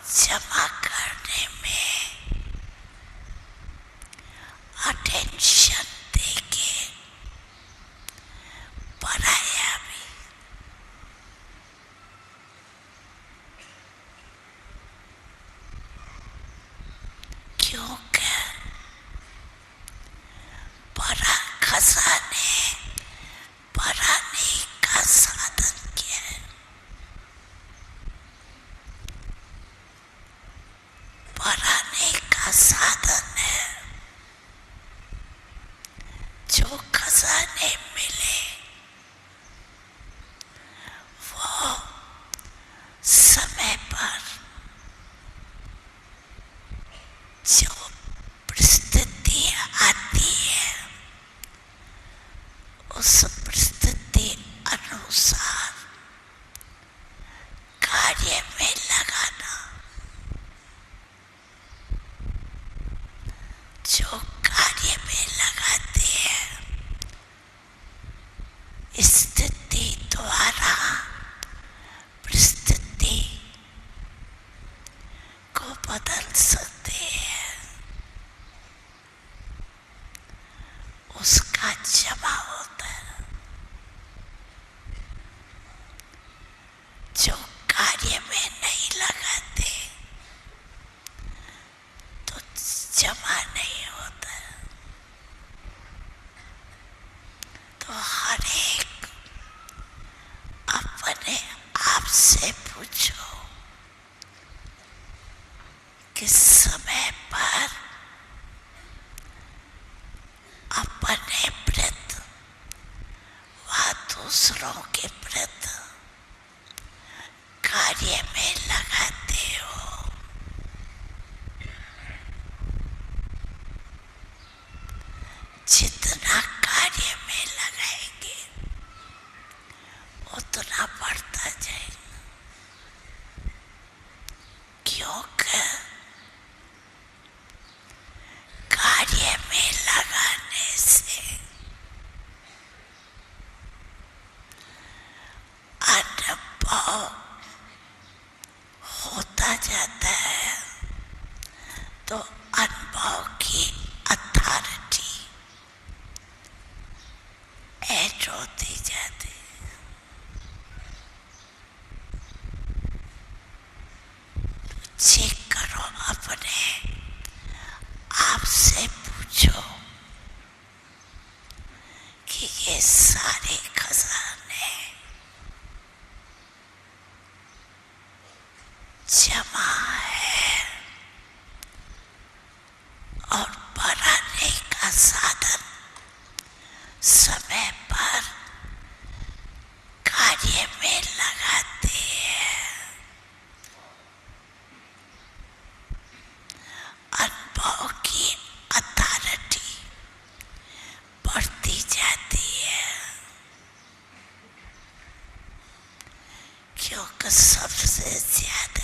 जमा करने में अटेंशन देके पढ़ाया भी। क्योंकि बड़ा खजाने बढ़ाने का साधन क्या है? बढ़ाने का साधन है जो खजाने मिले वो समय पर जो परिस्थिति आती है उस परिस्थिति अनुसार कार्य में लगाना। जो कार्य में लगाते हैं स्थिति द्वारा परिस्थिति को बदल सकते हैं। उसका जमा होता है। जो कार्य में नहीं लगाते तो जमा नहीं होता। तो हर एक अपने आप से पूछो कि समय पर अपने प्रति व दूसरों के प्रति कार्य में लगाते हो। जितना कार्य में लगाएंगे उतना बढ़ता जाएगा। क्योंकि कार्य में लगाने से अनुभव होता जाता है। तो अनुभव की अथॉरिटी ऐड होती जाती है। चेक करो, अपने आप से पूछो कि ये सारे खजाने जमा है और बढ़ाने का साधन समय पर कार्य में लगाते हैं। अनुभव की अथॉरिटी बढ़ती जाती है। क्योंकि सबसे ज्यादा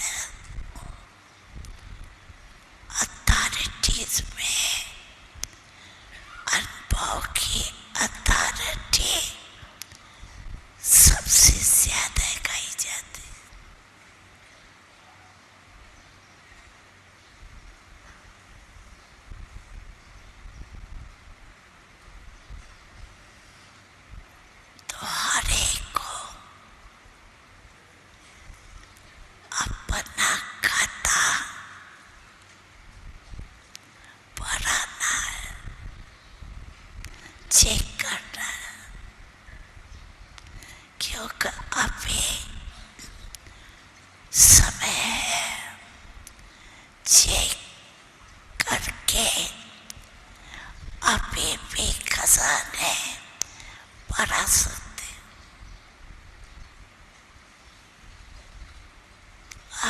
अथॉरिटीज में अनुभव की अथॉरिटी सबसे ज्यादा कही जाती है। तो हर एक को अपना खाता बढ़ाना है, चेक करना है। क्योंकि अभी समय है चेक करके अभी भी खजाने बढ़ा सकते।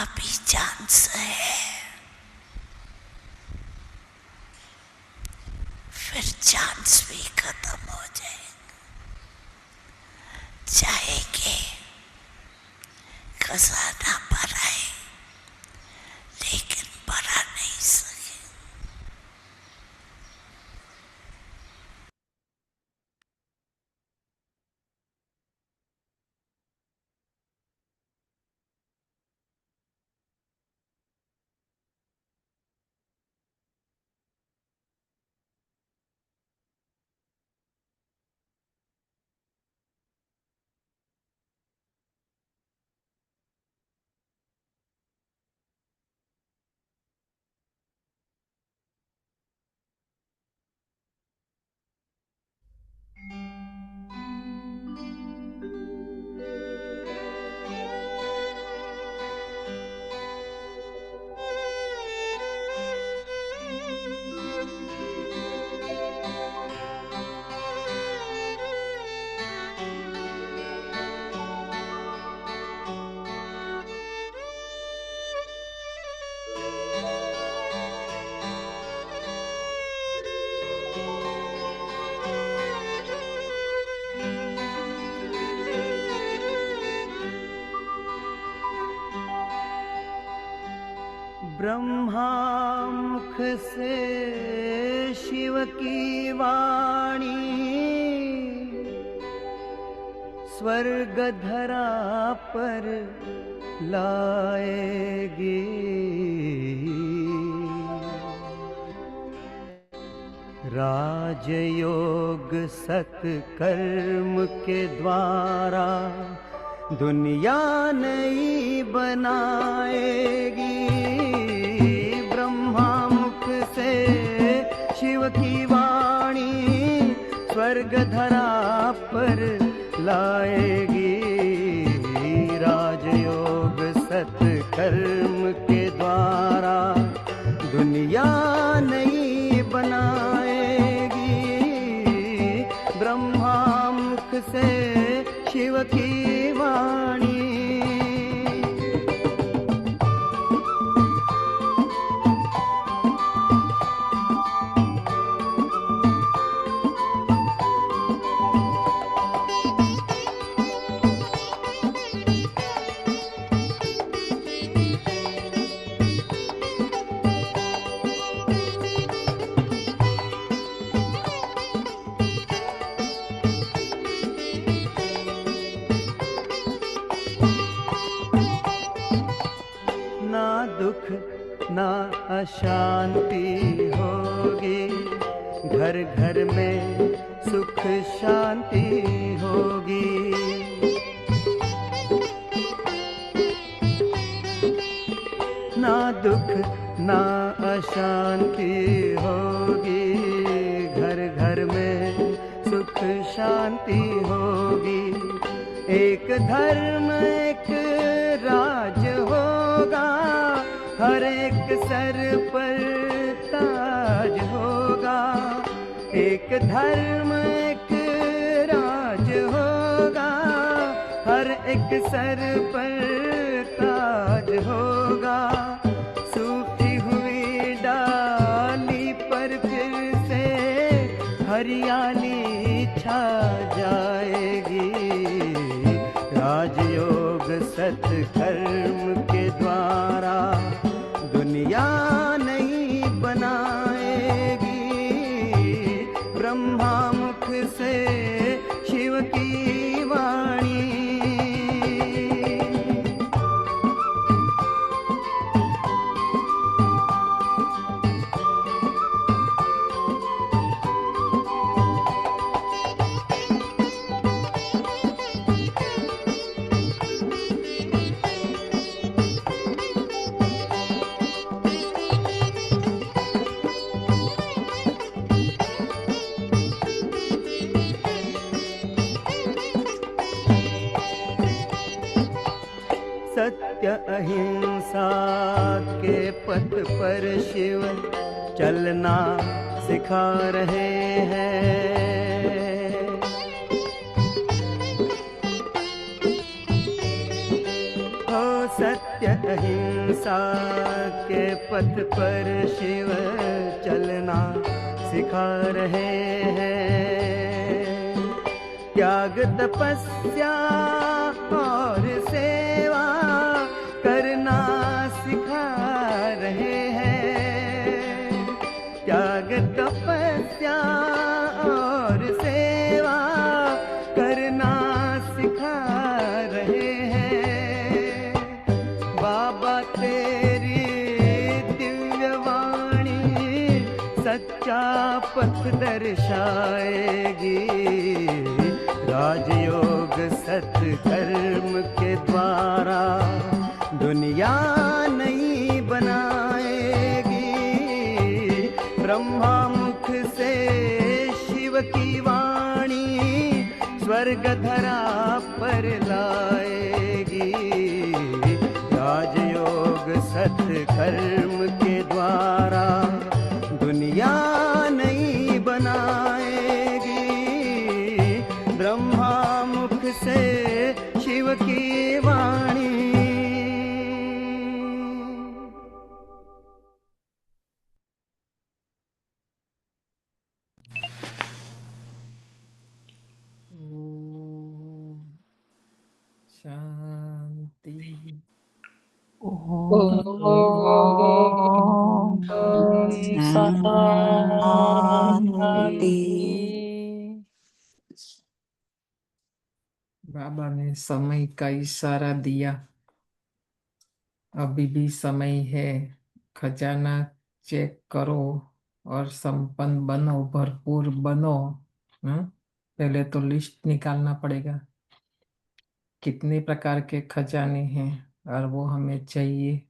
अभी चांस है, फिर चांस भी खत्म हो जाएगा। चाहेंगे खजाना बढ़ाए लेकिन बढ़ा नहीं सके। ब्रह्मा मुख से शिव की वाणी स्वर्ग धरा पर लाएगी। राजयोग सत्कर्म के द्वारा दुनिया नई बनाएगी। ब्रह्मा मुख से शिव की वाणी स्वर्ग धरा पर लाएगी। राजयोग सत्कर्म के द्वारा दुनिया नई बनाएगी। ब्रह्मा मुख से शिव की वाणी। ना दुख ना अशांति होगी, घर घर में सुख शांति होगी। ना दुख ना अशांति होगी, घर घर में सुख शांति होगी। एक धर्म एक राज होगा, हर एक सर पर ताज होगा। एक धर्म एक राज होगा, हर एक सर पर ताज होगा। सूखी हुई डाली पर फिर से हरियाली छा जाएगी। राजयोग सत्कर्म के द्वारा दुनिया नई बनाएगी। ब्रह्मा मुख से शिव की वाणी। सत्य अहिंसा के पथ पर शिव चलना सिखा रहे हैं। हो सत्य अहिंसा के पथ पर शिव चलना सिखा रहे हैं। त्याग तपस्या और सेवा करना सिखा रहे हैं। त्याग तपस्या और सेवा करना सिखा रहे हैं। बाबा तेरी दिव्य वाणी सच्चा पथ दर्शाएगी। राजयोग सत्कर्म के द्वारा दुनिया नई बनाएगी। ब्रह्मा मुख से शिव की वाणी स्वर्ग धरा पर लाएगी। राजयोग सत्कर्म के द्वारा दुनिया नई बनाएगी। ब्रह्मा मुख से शिव की वाणी। शांति। ओम शांति। बाबा ने समय का इशारा दिया, अभी भी समय है, खजाना चेक करो और संपन्न बनो, भरपूर बनो। हम्म? पहले तो लिस्ट निकालना पड़ेगा, कितने प्रकार के खजाने हैं और वो हमें चाहिए,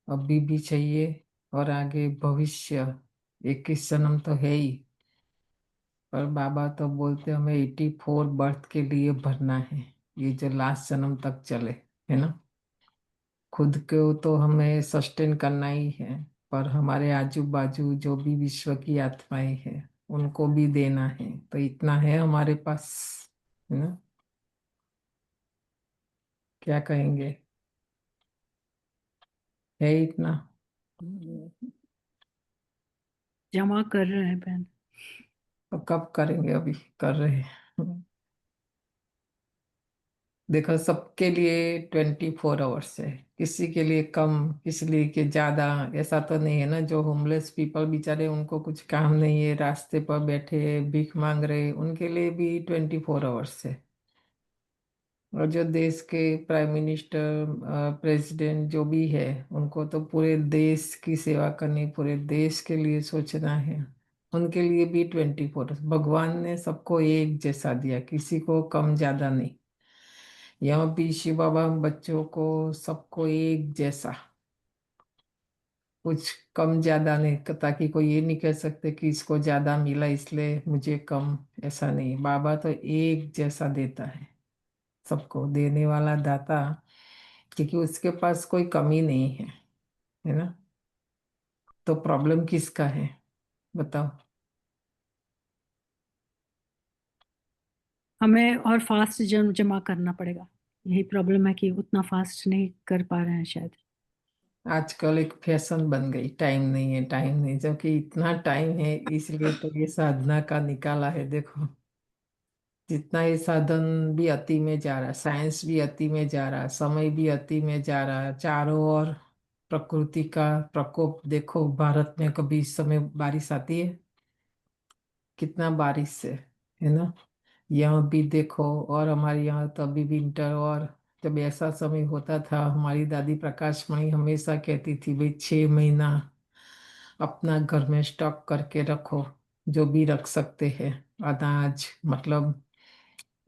अभी भी चाहिए और आगे भविष्य। 21 जन्म तो है ही, पर बाबा तो बोलते हमें 84 बर्थ के लिए भरना है, ये जो लास्ट जन्म तक चले, है ना। खुद को तो हमें सस्टेन करना ही है, पर हमारे आजू बाजू जो भी विश्व की आत्माएं हैं उनको भी देना है, तो इतना है हमारे पास, है ना। क्या कहेंगे, है इतना। जमा कर रहे हैं बहन। तो कब करेंगे, अभी कर रहे हैं। देखो, सबके लिए 24 आवर्स है, किसी के लिए कम, किसी लिए के ज्यादा। ऐसा तो नहीं है ना, जो होमलेस पीपल बेचारे, उनको कुछ काम नहीं है, रास्ते पर बैठे भीख मांग रहे, उनके लिए भी 24 आवर्स है। और जो देश के प्राइम मिनिस्टर, प्रेसिडेंट जो भी है, उनको तो पूरे देश की सेवा करनी, पूरे देश के लिए सोचना है, उनके लिए भी 24। भगवान ने सबको एक जैसा दिया, किसी को कम ज्यादा नहीं। यहाँ भी शिव बाबा हम बच्चों को सबको एक जैसा, कुछ कम ज्यादा नहीं, ताकि कोई ये नहीं कह सकते कि इसको ज्यादा मिला इसलिए मुझे कम। ऐसा नहीं, बाबा तो एक जैसा देता है, सबको देने वाला दाता, क्योंकि उसके पास कोई कमी नहीं है ना। तो प्रॉब्लम किसका है, बताओ। हमें और फास्ट जमा करना पड़ेगा। यही प्रॉब्लम है कि उतना फास्ट नहीं कर पा रहे हैं शायद। आजकल एक फैशन बन गई, टाइम नहीं है, टाइम नहीं, जबकि इतना टाइम है, इसलिए तो ये साधना का निकाला है। देखो, जितना ये साधन भी अति में जा रहा है, साइंस भी अति में जा रहा है, समय भी अति में जा रहा है, चारों ओर प्रकृति का प्रकोप देखो। भारत में कभी इस समय बारिश आती है, कितना बारिश है ना। यहाँ भी देखो, और हमारे यहाँ तो अभी विंटर, और जब ऐसा समय होता था, हमारी दादी प्रकाशमणि हमेशा कहती थी, भाई 6 महीना अपना घर में स्टॉक करके रखो, जो भी रख सकते हैं, अनाज मतलब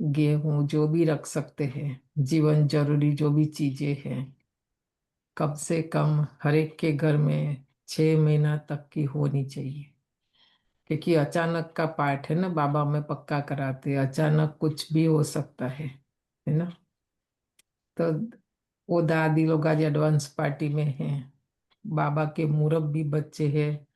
गेहूं, जो भी रख सकते हैं, जीवन जरूरी जो भी चीजें हैं, कम से कम हर एक के घर में 6 महीना तक की होनी चाहिए। क्योंकि अचानक का पार्ट है ना, बाबा में पक्का कराते, अचानक कुछ भी हो सकता है ना। तो वो दादी लोग आज एडवांस पार्टी में हैं, बाबा के मुरब्बी बच्चे हैं।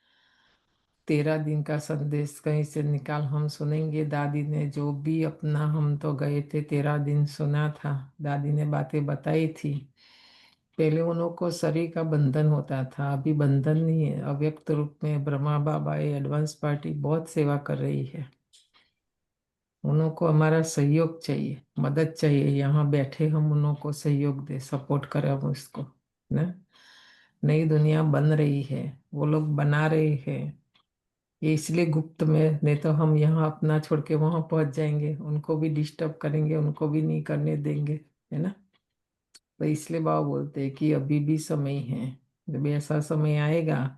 13 दिन का संदेश कहीं से निकाल हम सुनेंगे, दादी ने जो भी अपना, हम तो गए थे 13 दिन सुना था, दादी ने बातें बताई थी। पहले उन्हों को शरीर का बंधन होता था, अभी बंधन नहीं है, अव्यक्त रूप में ब्रह्मा बाबा ये एडवांस पार्टी बहुत सेवा कर रही है। उन्हों को हमारा सहयोग चाहिए, मदद चाहिए, यहाँ बैठे हम उन्हों को सहयोग दे, सपोर्ट करें हम उसको ना। नई दुनिया बन रही है, वो लोग बना रहे हैं, ये इसलिए गुप्त में, नहीं तो हम यहाँ अपना छोड़ के वहां पहुंच जाएंगे, उनको भी डिस्टर्ब करेंगे, उनको भी नहीं करने देंगे, है ना। तो इसलिए बाबा बोलते हैं कि अभी भी समय है, जब ऐसा समय आएगा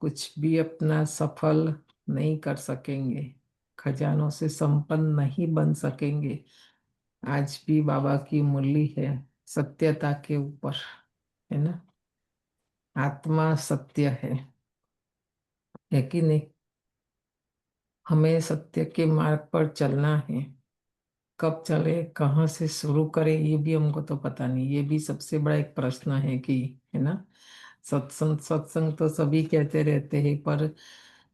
कुछ भी अपना सफल नहीं कर सकेंगे, खजानों से संपन्न नहीं बन सकेंगे। आज भी बाबा की मुरली है सत्यता के ऊपर, है ना। आत्मा सत्य है कि नहीं। हमें सत्य के मार्ग पर चलना है, कब चले, कहाँ से शुरू करें, ये भी हमको तो पता नहीं, ये भी सबसे बड़ा एक प्रश्न है कि, है ना। सत्संग सत्संग तो सभी कहते रहते हैं, पर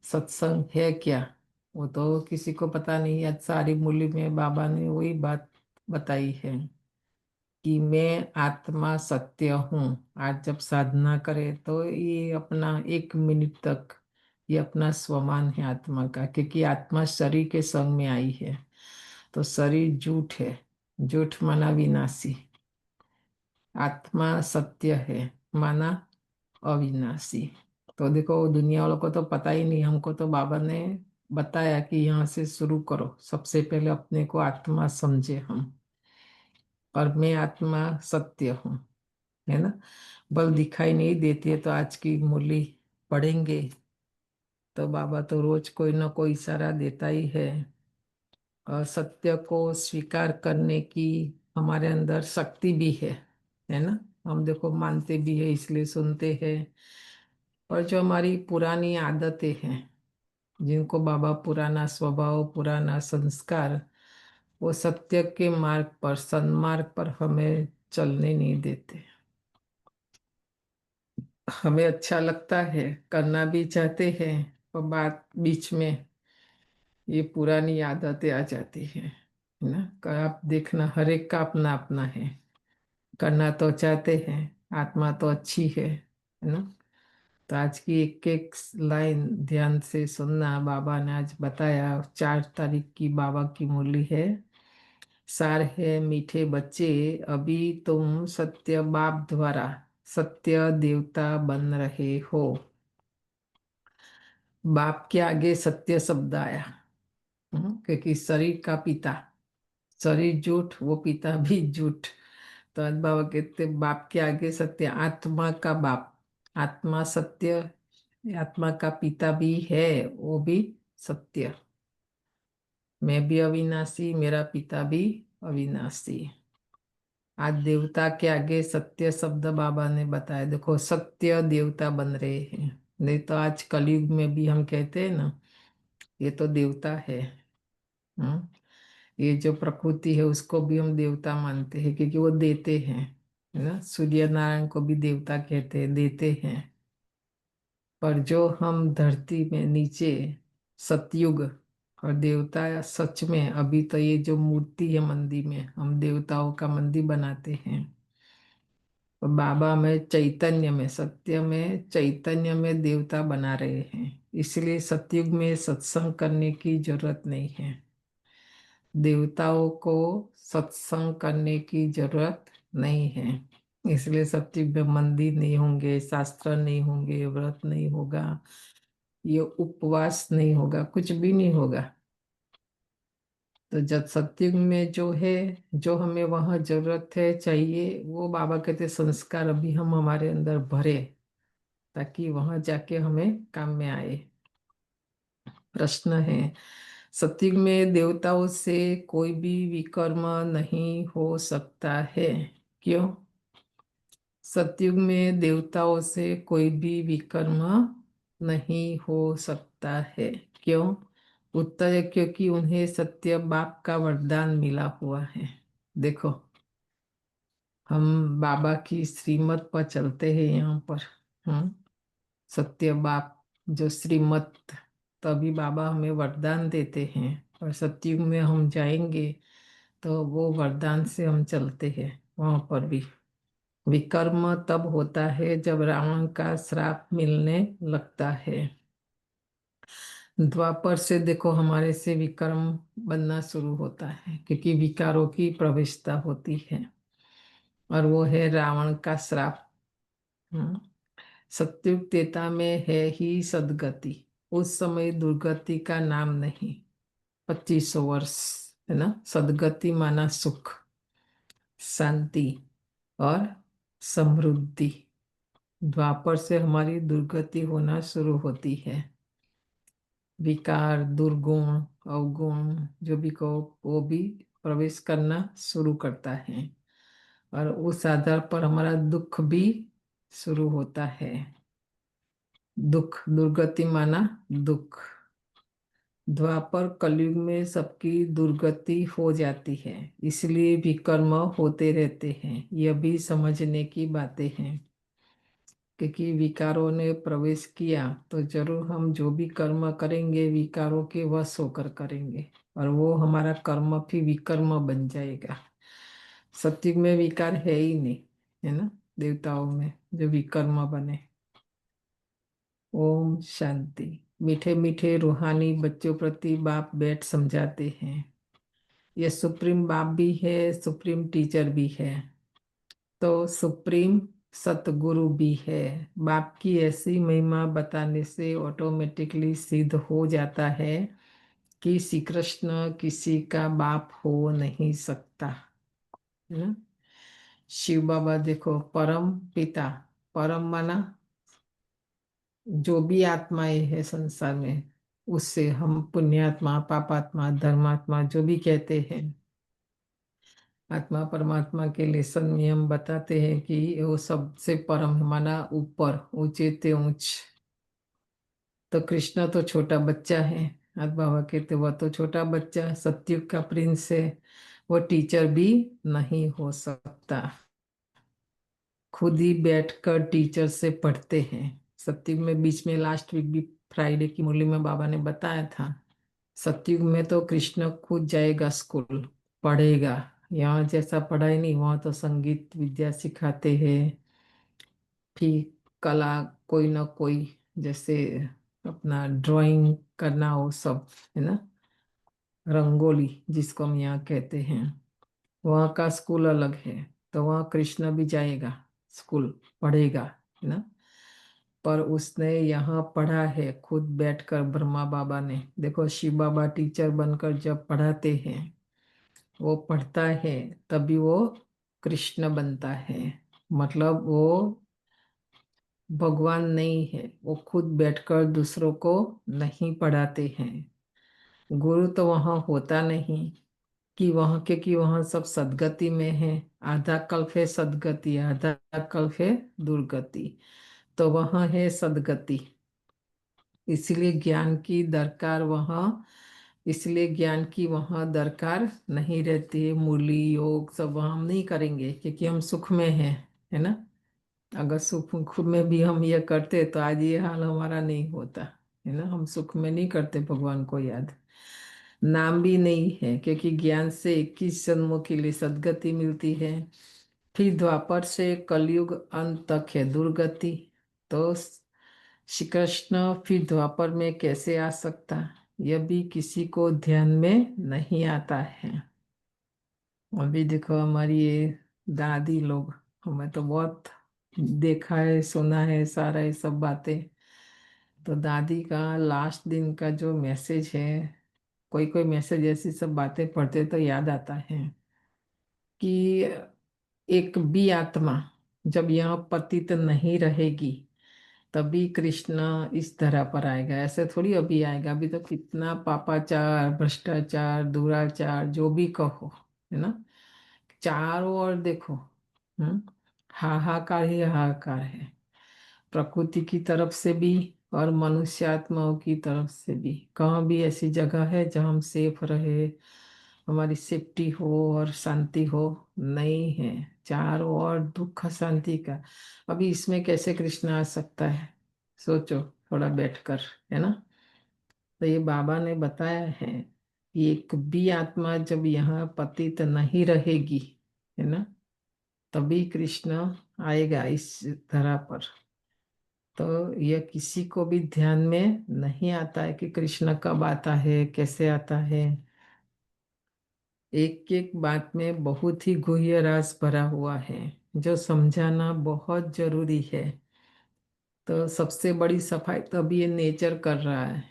सत्संग है क्या, वो तो किसी को पता नहीं। आज सारी मूली में बाबा ने वही बात बताई है कि मैं आत्मा सत्य हूँ। आज जब साधना करे तो ये अपना 1 मिनट तक, ये अपना स्वमान है आत्मा का, क्योंकि आत्मा शरीर के संग में आई है, तो शरीर झूठ है, झूठ माना विनाशी। आत्मा सत्य है, माना अविनाशी। तो देखो दुनिया वालों को तो पता ही नहीं, हमको तो बाबा ने बताया कि यहाँ से शुरू करो, सबसे पहले अपने को आत्मा समझे हम, और मैं आत्मा सत्य हूँ, है ना। बल दिखाई नहीं देती है, तो आज की मुरली पढ़ेंगे तो बाबा तो रोज कोई ना कोई इशारा देता ही है। और सत्य को स्वीकार करने की हमारे अंदर शक्ति भी है ना। हम देखो मानते भी है इसलिए सुनते हैं। और जो हमारी पुरानी आदतें हैं, जिनको बाबा पुराना स्वभाव, पुराना संस्कार, वो सत्य के मार्ग पर, सन्मार्ग पर हमें चलने नहीं देते। हमें अच्छा लगता है, करना भी चाहते हैं, पर बात बीच में ये पुरानी आदतें आ जाती है ना। आप देखना हर एक का अपना अपना है, करना तो चाहते हैं, आत्मा तो अच्छी है ना। तो आज की एक एक लाइन ध्यान से सुनना। बाबा ने आज बताया 4 तारीख की बाबा की मुरली है। सार है मीठे बच्चे, अभी तुम सत्य बाप द्वारा सत्य देवता बन रहे हो। बाप के आगे सत्य शब्द आया, क्योंकि शरीर का पिता, शरीर झूठ, वो पिता भी झूठ। तो आज बाबा कहते बाप के आगे सत्य, आत्मा का बाप, आत्मा सत्य, आत्मा का पिता भी है, वो भी सत्य। मैं भी अविनाशी, मेरा पिता भी अविनाशी। आज देवता के आगे सत्य शब्द बाबा ने बताया। देखो सत्य देवता बन रहे हैं, नहीं तो आज कलयुग में भी हम कहते हैं ना, ये तो देवता है। हम्म ये जो प्रकृति है उसको भी हम देवता मानते हैं, क्योंकि वो देते हैं, है ना। सूर्य नारायण को भी देवता कहते हैं, देते हैं। पर जो हम धरती में नीचे सतयुग, और देवता सच में, अभी तो ये जो मूर्ति है मंदिर में, हम देवताओं का मंदिर बनाते हैं। और बाबा में चैतन्य में, सत्य में, चैतन्य में देवता बना रहे हैं। इसलिए सतयुग में सत्संग करने की जरूरत नहीं है। देवताओं को सत्संग करने की जरूरत नहीं है। इसलिए सत्युग में मंदिर नहीं होंगे, शास्त्र नहीं होंगे, व्रत नहीं होगा, ये उपवास नहीं होगा, कुछ भी नहीं होगा। तो जब सत्युग में जो है, जो हमें वहाँ जरूरत है, चाहिए, वो बाबा कहते संस्कार अभी हम हमारे अंदर भरे, ताकि वहां जाके हमें काम में आए। प्रश्न है, सत्युग में देवताओं से कोई भी विकर्म नहीं हो सकता है, क्यों? सत्युग में देवताओं से कोई भी विकर्म नहीं हो सकता है, क्यों? उत्तर है, क्योंकि उन्हें सत्य बाप का वरदान मिला हुआ है। देखो हम बाबा की श्रीमत पर चलते हैं यहाँ पर। सत्य बाप जो श्रीमत, तभी बाबा हमें वरदान देते हैं। और सत्युग में हम जाएंगे तो वो वरदान से हम चलते हैं। वहां पर भी विकर्म तब होता है जब रावण का श्राप मिलने लगता है। द्वापर से देखो हमारे से विकर्म बनना शुरू होता है, क्योंकि विकारों की प्रवेशता होती है, और वो है रावण का श्राप। हम्म सत्युग त्रेता में है ही सदगति, उस समय दुर्गति का नाम नहीं। 2500 वर्ष, है ना। सदगति माना सुख, शांति और समृद्धि। द्वापर से हमारी दुर्गति होना शुरू होती है। विकार, दुर्गुण, अवगुण, जो भी कहो, वो भी प्रवेश करना शुरू करता है, और उस आधार पर हमारा दुख भी शुरू होता है। दुख, दुर्गति माना दुख। द्वापर कलयुग में सबकी दुर्गति हो जाती है, इसलिए विकर्म होते रहते हैं। यह भी समझने की बातें हैं, क्योंकि विकारों ने प्रवेश किया तो जरूर हम जो भी कर्म करेंगे विकारों के वश होकर करेंगे, और वो हमारा कर्म फिर विकर्म बन जाएगा। सत्युग में विकार है ही नहीं, है ना, देवताओं में जो विकर्म बने। ओम शांति। मीठे मीठे रूहानी बच्चों प्रति बाप बैठ समझाते हैं। ये सुप्रीम बाप भी है, सुप्रीम टीचर भी है। तो सुप्रीम सतगुरु भी है। बाप की ऐसी महिमा बताने से ऑटोमेटिकली सिद्ध हो जाता है कि श्री कृष्ण किसी का बाप हो नहीं सकता, है ना। शिव बाबा देखो परम पिता, परम माना जो भी आत्माएं है संसार में, उससे हम पुण्यात्मा पापात्मा धर्मात्मा जो भी कहते हैं, आत्मा परमात्मा के लिए संयम बताते हैं कि वो सबसे परम है, माना ऊपर, ऊंचे ते ऊंच। तो कृष्ण तो छोटा बच्चा है, आज बाबा कहते वह तो छोटा बच्चा सत्युग का प्रिंस है, वो टीचर भी नहीं हो सकता। खुद ही बैठकर टीचर से पढ़ते हैं। सत्युग में बीच में लास्ट वीक भी फ्राइडे की मुरली में बाबा ने बताया था, सत्युग में तो कृष्ण खुद जाएगा स्कूल, पढ़ेगा। यहाँ जैसा पढ़ाई नहीं, वहाँ तो संगीत विद्या सिखाते हैं, फिर कला कोई ना कोई, जैसे अपना ड्राइंग करना हो सब, है ना, रंगोली जिसको हम यहाँ कहते हैं, वहाँ का स्कूल अलग है। तो वहाँ कृष्ण भी जाएगा स्कूल, पढ़ेगा, है ना। पर उसने यहाँ पढ़ा है खुद बैठकर, ब्रह्मा बाबा ने। देखो शिव बाबा टीचर बनकर जब पढ़ाते हैं, वो पढ़ता है तभी वो कृष्ण बनता है। मतलब वो भगवान नहीं है, वो खुद बैठकर दूसरों को नहीं पढ़ाते हैं। गुरु तो वहाँ होता नहीं कि वहाँ के कि वहाँ सब सदगति में है। आधा कल्प है सदगति, आधा कल्प है दुर्गति, तो वहाँ है सदगति। इसलिए ज्ञान की दरकार वहाँ, इसलिए ज्ञान की वहाँ दरकार नहीं रहती है। मुरली योग सब वहाँ हम नहीं करेंगे क्योंकि हम सुख में हैं, है ना। अगर सुख खुद में भी हम ये करते तो आज ये हाल हमारा नहीं होता, है ना। हम सुख में नहीं करते भगवान को याद, नाम भी नहीं है, क्योंकि ज्ञान से 21 जन्मों के लिए सदगति मिलती है। फिर द्वापर से कलयुग अंत तक है दुर्गति। तो श्री कृष्ण फिर द्वापर में कैसे आ सकता, यह भी किसी को ध्यान में नहीं आता है। अभी देखो हमारी ये दादी लोग, हमें तो बहुत देखा है सुना है सारा ये सब बातें। तो दादी का लास्ट दिन का जो मैसेज है, कोई कोई मैसेज ऐसी सब बातें पढ़ते तो याद आता है कि एक भी आत्मा जब यहाँ पतित नहीं रहेगी तभी कृष्ण इस धरा पर आएगा। ऐसे थोड़ी अभी आएगा, अभी तो कितना पापाचार भ्रष्टाचार दुराचार जो भी कहो, है ना, चारों ओर देखो। हम्म, हाहाकार ही हाहाकार है, प्रकृति की तरफ से भी और मनुष्य आत्माओं की तरफ से भी। कहाँ भी ऐसी जगह है जहाँ हम सेफ रहे, हमारी सेफ्टी हो और शांति हो, नहीं है। चारों ओर दुख शांति का। अभी इसमें कैसे कृष्ण आ सकता है, सोचो थोड़ा बैठकर, है ना। तो ये बाबा ने बताया है कि एक भी आत्मा जब यहाँ पतित नहीं रहेगी, है ना, तभी कृष्ण आएगा इस धरा पर। तो यह किसी को भी ध्यान में नहीं आता है कि कृष्ण कब आता है कैसे आता है। एक एक बात में बहुत ही गुह्य राज भरा हुआ है जो समझाना बहुत जरूरी है। तो सबसे बड़ी सफाई तो अभी ये नेचर कर रहा है।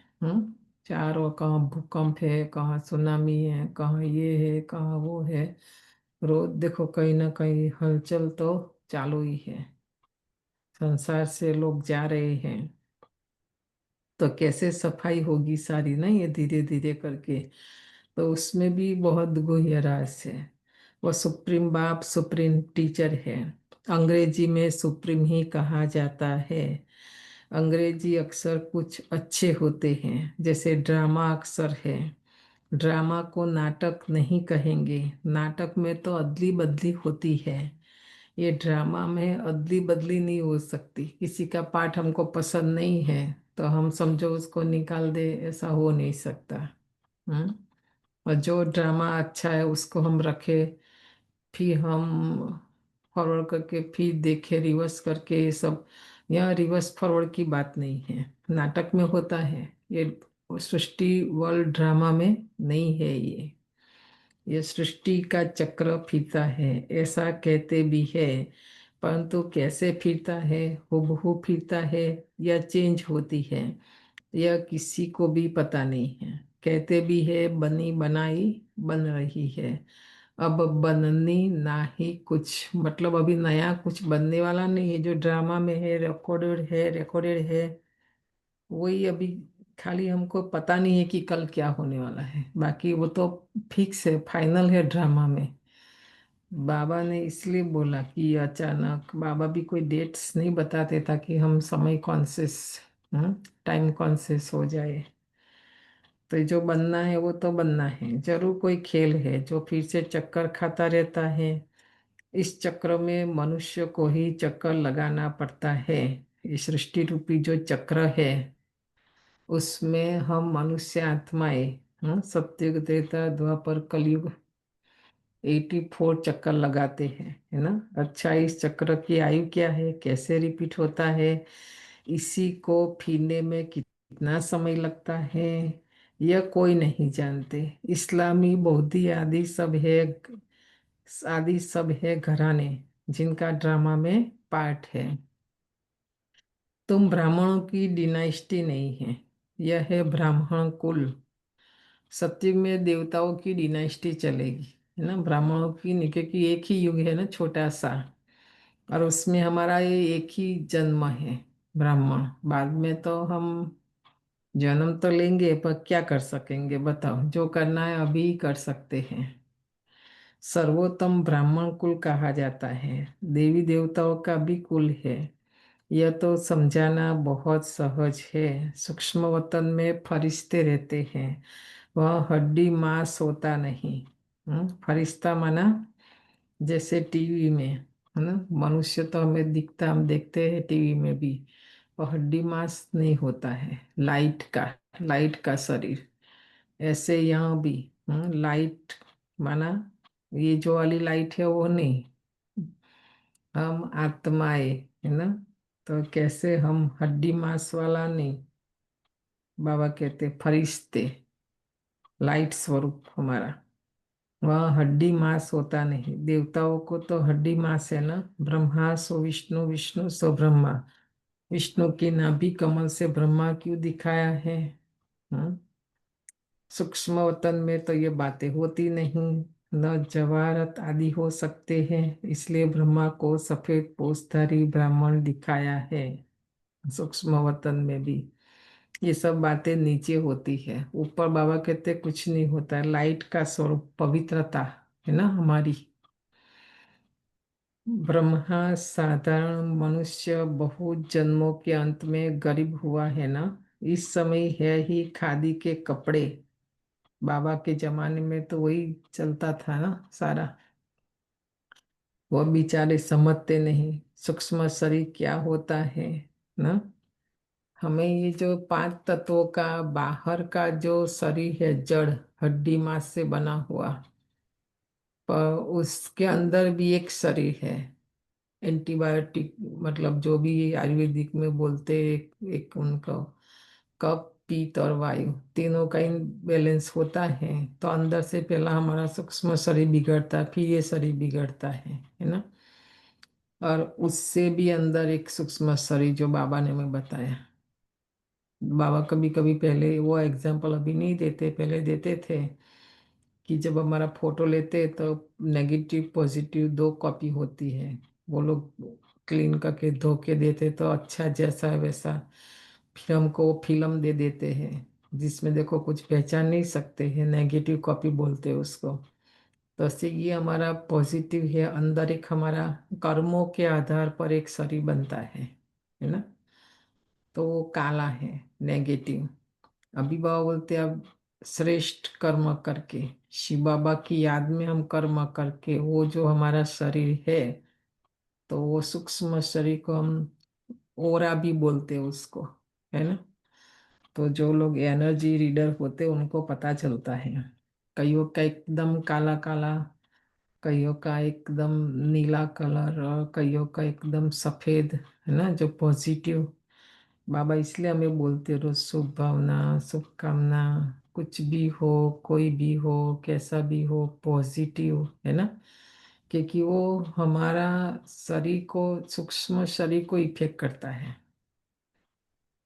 चारों, कहाँ भूकंप है, कहाँ सुनामी है, कहाँ ये है, कहाँ वो है। रोज देखो कहीं ना कहीं हलचल तो चालू ही है, संसार से लोग जा रहे हैं। तो कैसे सफाई होगी सारी ना, ये धीरे धीरे करके। तो उसमें भी बहुत गहरा राज है। वो सुप्रीम बाप सुप्रीम टीचर है। अंग्रेजी में सुप्रीम ही कहा जाता है। अंग्रेजी अक्षर कुछ अच्छे होते हैं, जैसे ड्रामा अक्षर है। ड्रामा को नाटक नहीं कहेंगे, नाटक में तो अदली बदली होती है। ये ड्रामा में अदली बदली नहीं हो सकती। किसी का पाठ हमको पसंद नहीं है तो हम समझो उसको निकाल दे, ऐसा हो नहीं सकता। हम्म और जो ड्रामा अच्छा है उसको हम रखे, फिर हम फॉरवर्ड करके फिर देखे रिवर्स करके, ये सब यहाँ रिवर्स फॉरवर्ड की बात नहीं है, नाटक में होता है ये। सृष्टि वर्ल्ड ड्रामा में नहीं है ये। ये सृष्टि का चक्र फिरता है ऐसा कहते भी है, परंतु कैसे फिरता है, हुबहू फिरता है या चेंज होती है, यह किसी को भी पता नहीं है। कहते भी है बनी बनाई बन रही है। अब बननी ना ही कुछ, मतलब अभी नया कुछ बनने वाला नहीं है। जो ड्रामा में है, रिकॉर्डेड है, वही अभी खाली हमको पता नहीं है कि कल क्या होने वाला है। बाकी वो तो फिक्स है, फाइनल है ड्रामा में। बाबा ने इसलिए बोला कि अचानक, बाबा भी कोई डेट्स नहीं बताते ताकि हम समय कॉन्शियस, टाइम कॉन्शियस हो जाए। तो जो बनना है वो तो बनना है, जरूर कोई खेल है जो फिर से चक्कर खाता रहता है। इस चक्र में मनुष्य को ही चक्कर लगाना पड़ता है। ये सृष्टि रूपी जो चक्र है, उसमें हम मनुष्य आत्माएं, सत्युग त्रेता द्वापर कलयुग 84 चक्कर लगाते हैं, है ना। अच्छा, इस चक्र की आयु क्या है, कैसे रिपीट होता है, इसी को फिरने में कितना समय लगता है, यह कोई नहीं जानते। इस्लामी, बौद्धि आदि सब है घराने जिनका ड्रामा में पार्ट है। तुम ब्राह्मणों की डिनाइस्टी नहीं है, यह है ब्राह्मण कुल। सत्युग में देवताओं की डिनाइस्टी चलेगी, है ना, ब्राह्मणों की नहीं, क्योंकि एक ही युग है ना, छोटा सा। और उसमें हमारा ये एक ही जन्म है, ब्राह्मण। बाद में तो हम जन्म तो लेंगे, पर क्या कर सकेंगे बताओ। जो करना है अभी ही कर सकते हैं। सर्वोत्तम ब्राह्मण कुल कहा जाता है, देवी देवताओं का भी कुल है। यह तो समझाना बहुत सहज है। सूक्ष्म वतन में फरिश्ते रहते हैं, वह हड्डी मांस होता नहीं। फरिश्ता माना जैसे टीवी में, है ना। मनुष्य तो हमें दिखता, हम देखते हैं टीवी में भी, और हड्डी मांस नहीं होता है, लाइट का शरीर। ऐसे यहाँ भी, लाइट माना ये जो वाली लाइट है वो नहीं, हम आत्माएं, है ना। तो कैसे हम हड्डी मांस वाला नहीं, बाबा कहते फरिश्ते, लाइट स्वरूप हमारा। वह हड्डी मांस होता नहीं। देवताओं को तो हड्डी मांस है ना। ब्रह्मा सो विष्णु, विष्णु सो ब्रह्मा। विष्णु की नाभि कमल से ब्रह्मा क्यों दिखाया है। हाँ? सूक्ष्म वतन में तो ये बातें होती नहीं, न जवाहरत आदि हो सकते हैं, इसलिए ब्रह्मा को सफेद पोषधारी ब्राह्मण दिखाया है। सूक्ष्म वतन में भी ये सब बातें नीचे होती है। ऊपर बाबा कहते कुछ नहीं होता है, लाइट का स्वरूप पवित्रता है ना हमारी। ब्रह्मा साधारण मनुष्य बहुत जन्मों के अंत में गरीब हुआ है ना। इस समय है ही खादी के कपड़े। बाबा के जमाने में तो वही चलता था ना सारा। वो बेचारे समझते नहीं सूक्ष्म शरीर क्या होता है ना। हमें ये जो 5 तत्वों का बाहर का जो शरीर है, जड़ हड्डी मांस से बना हुआ, पर उसके अंदर भी एक शरीर है। एंटीबायोटिक, मतलब जो भी आयुर्वेदिक में बोलते, एक उनका कफ पित्त और वायु तीनों का बैलेंस होता है। तो अंदर से पहला हमारा सूक्ष्म शरीर बिगड़ता है, फिर ये शरीर बिगड़ता है ना। और उससे भी अंदर एक सूक्ष्म शरीर जो बाबा ने हमें बताया। बाबा कभी कभी पहले वो एग्जाम्पल अभी नहीं देते, पहले देते थे कि जब हमारा फोटो लेते तो नेगेटिव पॉजिटिव 2 कॉपी होती है। वो लोग क्लीन करके धो के देते तो अच्छा जैसा है वैसा। फिर हमको वो फिल्म दे देते हैं जिसमें देखो कुछ पहचान नहीं सकते हैं, नेगेटिव कॉपी बोलते हैं उसको। तो ऐसे ये हमारा पॉजिटिव है, अंदर एक हमारा कर्मों के आधार पर एक शरीर बनता है ना। तो वो काला है, नेगेटिव। अभी बाबा बोलते हैं अब श्रेष्ठ कर्म करके, शिव बाबा की याद में हम कर्म करके वो जो हमारा शरीर है, तो वो सूक्ष्म शरीर को हम ओरा भी बोलते हैं उसको, है ना। तो जो लोग एनर्जी रीडर होते हैं उनको पता चलता है। कईयों का एकदम काला काला, कईयों का एकदम नीला कलर, और कईयों का एकदम सफेद, है ना, जो पॉजिटिव। बाबा इसलिए हमें बोलते रोज शुभ भावना, शुभकामना, कुछ भी हो, कोई भी हो, कैसा भी हो, पॉजिटिव है ना, क्योंकि वो हमारा शरीर को, सूक्ष्म शरीर को इफेक्ट करता है।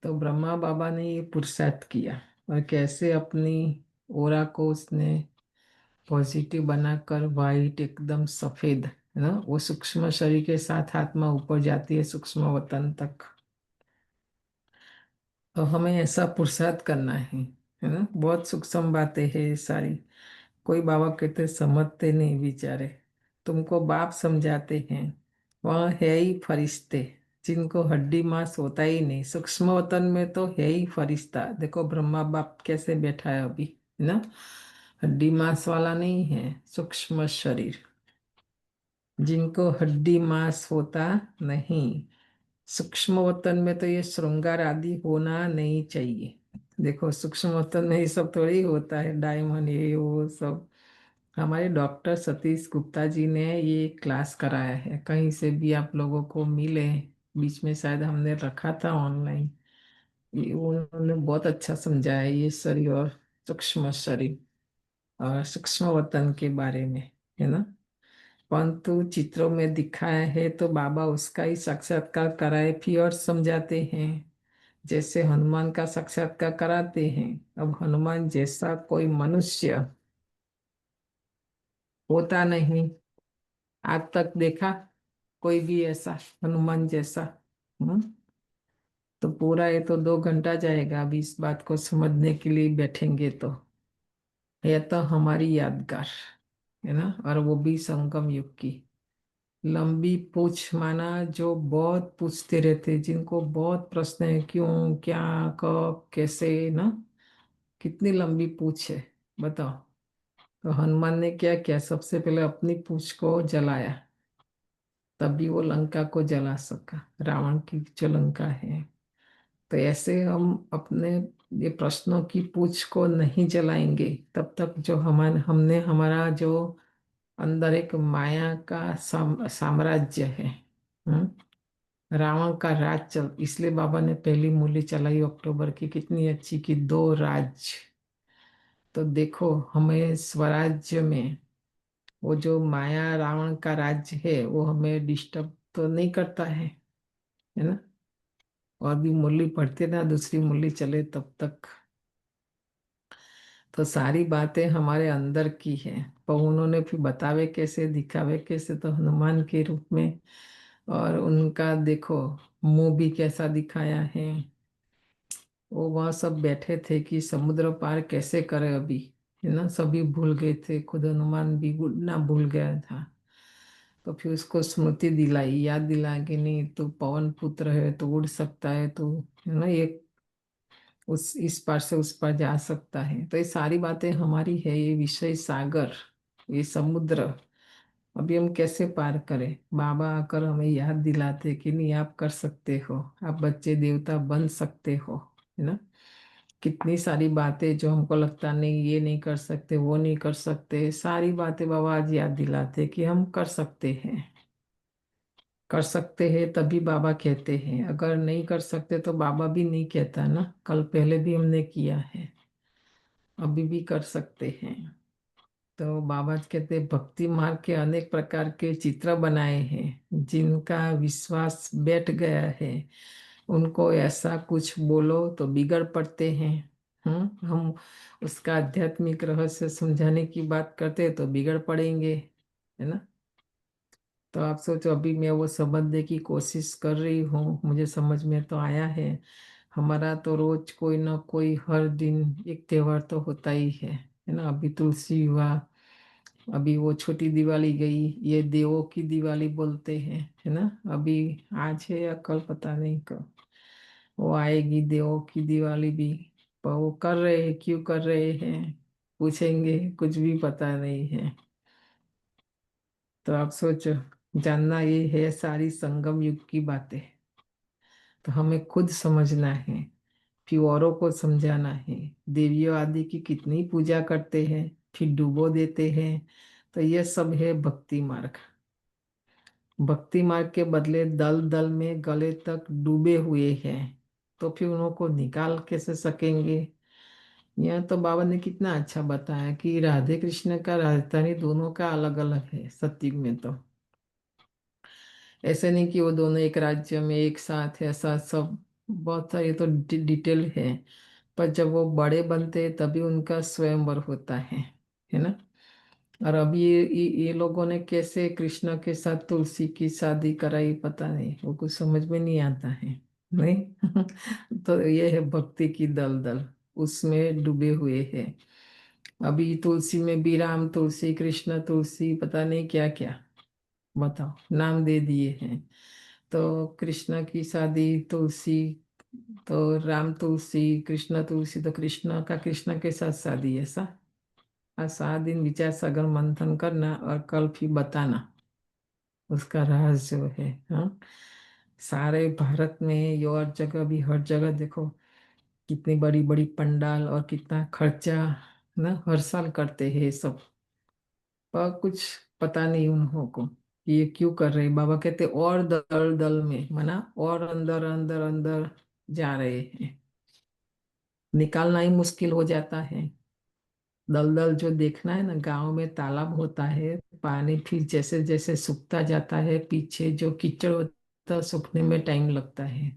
तो ब्रह्मा बाबा ने ये पुरुषार्थ किया, और कैसे अपनी ओरा को उसने पॉजिटिव बनाकर, वाइट एकदम सफेद है ना, वो सूक्ष्म शरीर के साथ आत्मा ऊपर जाती है सूक्ष्म वतन तक। तो हमें ऐसा पुरुषार्थ करना है ना। बहुत सूक्ष्म बातें हैं ये सारी। कोई बाबा कहते समझते नहीं बेचारे, तुमको बाप समझाते हैं। वहाँ है ही फरिश्ते जिनको हड्डी मांस होता ही नहीं, सूक्ष्म वतन में तो है ही फरिश्ता। देखो ब्रह्मा बाप कैसे बैठा है अभी, है ना, हड्डी मांस वाला नहीं है, सूक्ष्म शरीर, जिनको हड्डी मांस होता नहीं। सूक्ष्म वतन में तो ये श्रृंगार आदि होना नहीं चाहिए। देखो सूक्ष्म वतन में ये सब थोड़ी होता है, डायमंड ये वो सब। हमारे डॉक्टर सतीश गुप्ता जी ने ये क्लास कराया है, कहीं से भी आप लोगों को मिले, बीच में शायद हमने रखा था ऑनलाइन। ये उन्होंने बहुत अच्छा समझाया ये शरीर और सूक्ष्म शरीर और सूक्ष्म वतन के बारे में, है ना। परंतु चित्रों में दिखाया है तो बाबा उसका ही साक्षात्कार कराए फिर और समझाते हैं। जैसे हनुमान का साक्षात्कार कराते हैं। अब हनुमान जैसा कोई मनुष्य होता नहीं, आज तक देखा कोई भी ऐसा हनुमान जैसा। हम्म। तो पूरा ये तो 2 घंटा जाएगा अभी इस बात को समझने के लिए बैठेंगे तो। यह तो हमारी यादगार है ना, और वो भी संगम युग की। लंबी पूछ माना, जो बहुत पूछते रहते, जिनको बहुत प्रश्न है, क्यों, क्या, कब, कैसे ना, कितनी लंबी पूछ है बताओ। तो हनुमान ने क्या किया, सबसे पहले अपनी पूछ को जलाया, तभी वो लंका को जला सका, रावण की जो लंका है। तो ऐसे हम अपने ये प्रश्नों की पूछ को नहीं जलाएंगे तब तक जो हमने हमारा जो अंदर एक माया का साम्राज्य है, रावण का राज चल, इसलिए बाबा ने पहली मूली चलाई अक्टूबर की, कितनी अच्छी की, 2 राज्य। तो देखो हमें स्वराज्य में वो जो माया रावण का राज्य है वो हमें डिस्टर्ब तो नहीं करता है ना। और भी मूली पड़ती ना, दूसरी मूली चले तब तक। तो सारी बातें हमारे अंदर की है, पर उन्होंने फिर बतावे कैसे, दिखावे कैसे, तो हनुमान के रूप में। और उनका देखो मुंह भी कैसा दिखाया है। वो वहाँ सब बैठे थे कि समुद्र पार कैसे करे अभी, है ना, सभी भूल गए थे, खुद हनुमान भी ना भूल गया था। तो फिर उसको स्मृति दिलाई, याद दिला कि नहीं तो पवन पुत्र है तो उड़ सकता है, तो है ना, ये उस इस पार से उस पार जा सकता है। तो ये सारी बातें हमारी है, ये विषय सागर, ये समुद्र, अभी हम कैसे पार करें। बाबा आकर हमें याद दिलाते कि नहीं आप कर सकते हो, आप बच्चे देवता बन सकते हो, है ना। कितनी सारी बातें जो हमको लगता नहीं, ये नहीं कर सकते, वो नहीं कर सकते, सारी बातें बाबा आज याद दिलाते कि हम कर सकते हैं। कर सकते हैं तभी बाबा कहते हैं, अगर नहीं कर सकते तो बाबा भी नहीं कहता ना, कल पहले भी हमने किया है, अभी भी कर सकते हैं। तो बाबा कहते हैं भक्ति मार्ग के अनेक प्रकार के चित्र बनाए हैं, जिनका विश्वास बैठ गया है उनको ऐसा कुछ बोलो तो बिगड़ पड़ते हैं। हम उसका आध्यात्मिक रहस्य समझाने की बात करते हैं तो बिगड़ पड़ेंगे, है ना। तो आप सोचो, अभी मैं वो समझने की कोशिश कर रही हूँ, मुझे समझ में तो आया है। हमारा तो रोज कोई ना कोई हर दिन एक त्योहार तो होता ही है ना। अभी तुलसी हुआ, अभी वो छोटी दिवाली गई, ये देवों की दिवाली बोलते हैं, है ना। अभी आज है या कल पता नहीं कब वो आएगी देवों की दिवाली भी। पर वो कर रहे हैं, क्यों कर रहे हैं पूछेंगे, कुछ भी पता नहीं है। तो आप सोचो, जानना ये है सारी संगम युग की बातें। तो हमें खुद समझना है, फिर औरों को समझाना है। देवियों आदि की कितनी पूजा करते हैं, फिर डुबो देते हैं। तो यह सब है भक्ति मार्ग। भक्ति मार्ग के बदले दल दल में गले तक डूबे हुए हैं, तो फिर उनको निकाल कैसे सकेंगे। यह तो बाबा ने कितना अच्छा बताया कि राधे कृष्ण का राजधानी दोनों का अलग अलग है सत्युग में। तो ऐसे नहीं कि वो दोनों एक राज्य में एक साथ है, ऐसा सब बहुत सारे तो डिटेल है। पर जब वो बड़े बनते हैं तभी उनका स्वयंवर होता है ना। और अभी ये लोगों ने कैसे कृष्ण के साथ तुलसी की शादी कराई पता नहीं, वो कुछ समझ में नहीं आता है। नहीं तो ये है भक्ति की दलदल, उसमें डूबे हुए हैं। अभी तुलसी में भी राम तुलसी कृष्ण तुलसी पता नहीं क्या क्या, बताओ नाम दे दिए हैं। तो कृष्ण की शादी तुलसी, तो राम तुलसी कृष्ण तुलसी, तो कृष्ण का कृष्ण के साथ शादी है ऐसा। आज 7 दिन विचार सागर मंथन करना और कल फिर बताना उसका राज जो है। हाँ, सारे भारत में ये और जगह भी, हर जगह देखो कितनी बड़ी बड़ी पंडाल और कितना खर्चा ना हर साल करते हैं ये सब। पर कुछ पता नहीं उन्हों को कि ये क्यों कर रहे हैं। बाबा कहते और दल दल में माना और अंदर अंदर अंदर जा रहे हैं, निकालना ही मुश्किल हो जाता है। दलदल जो देखना है ना, गांव में तालाब होता है, पानी फिर जैसे जैसे सूखता जाता है, पीछे जो कीचड़ होता है सूखने में टाइम लगता है।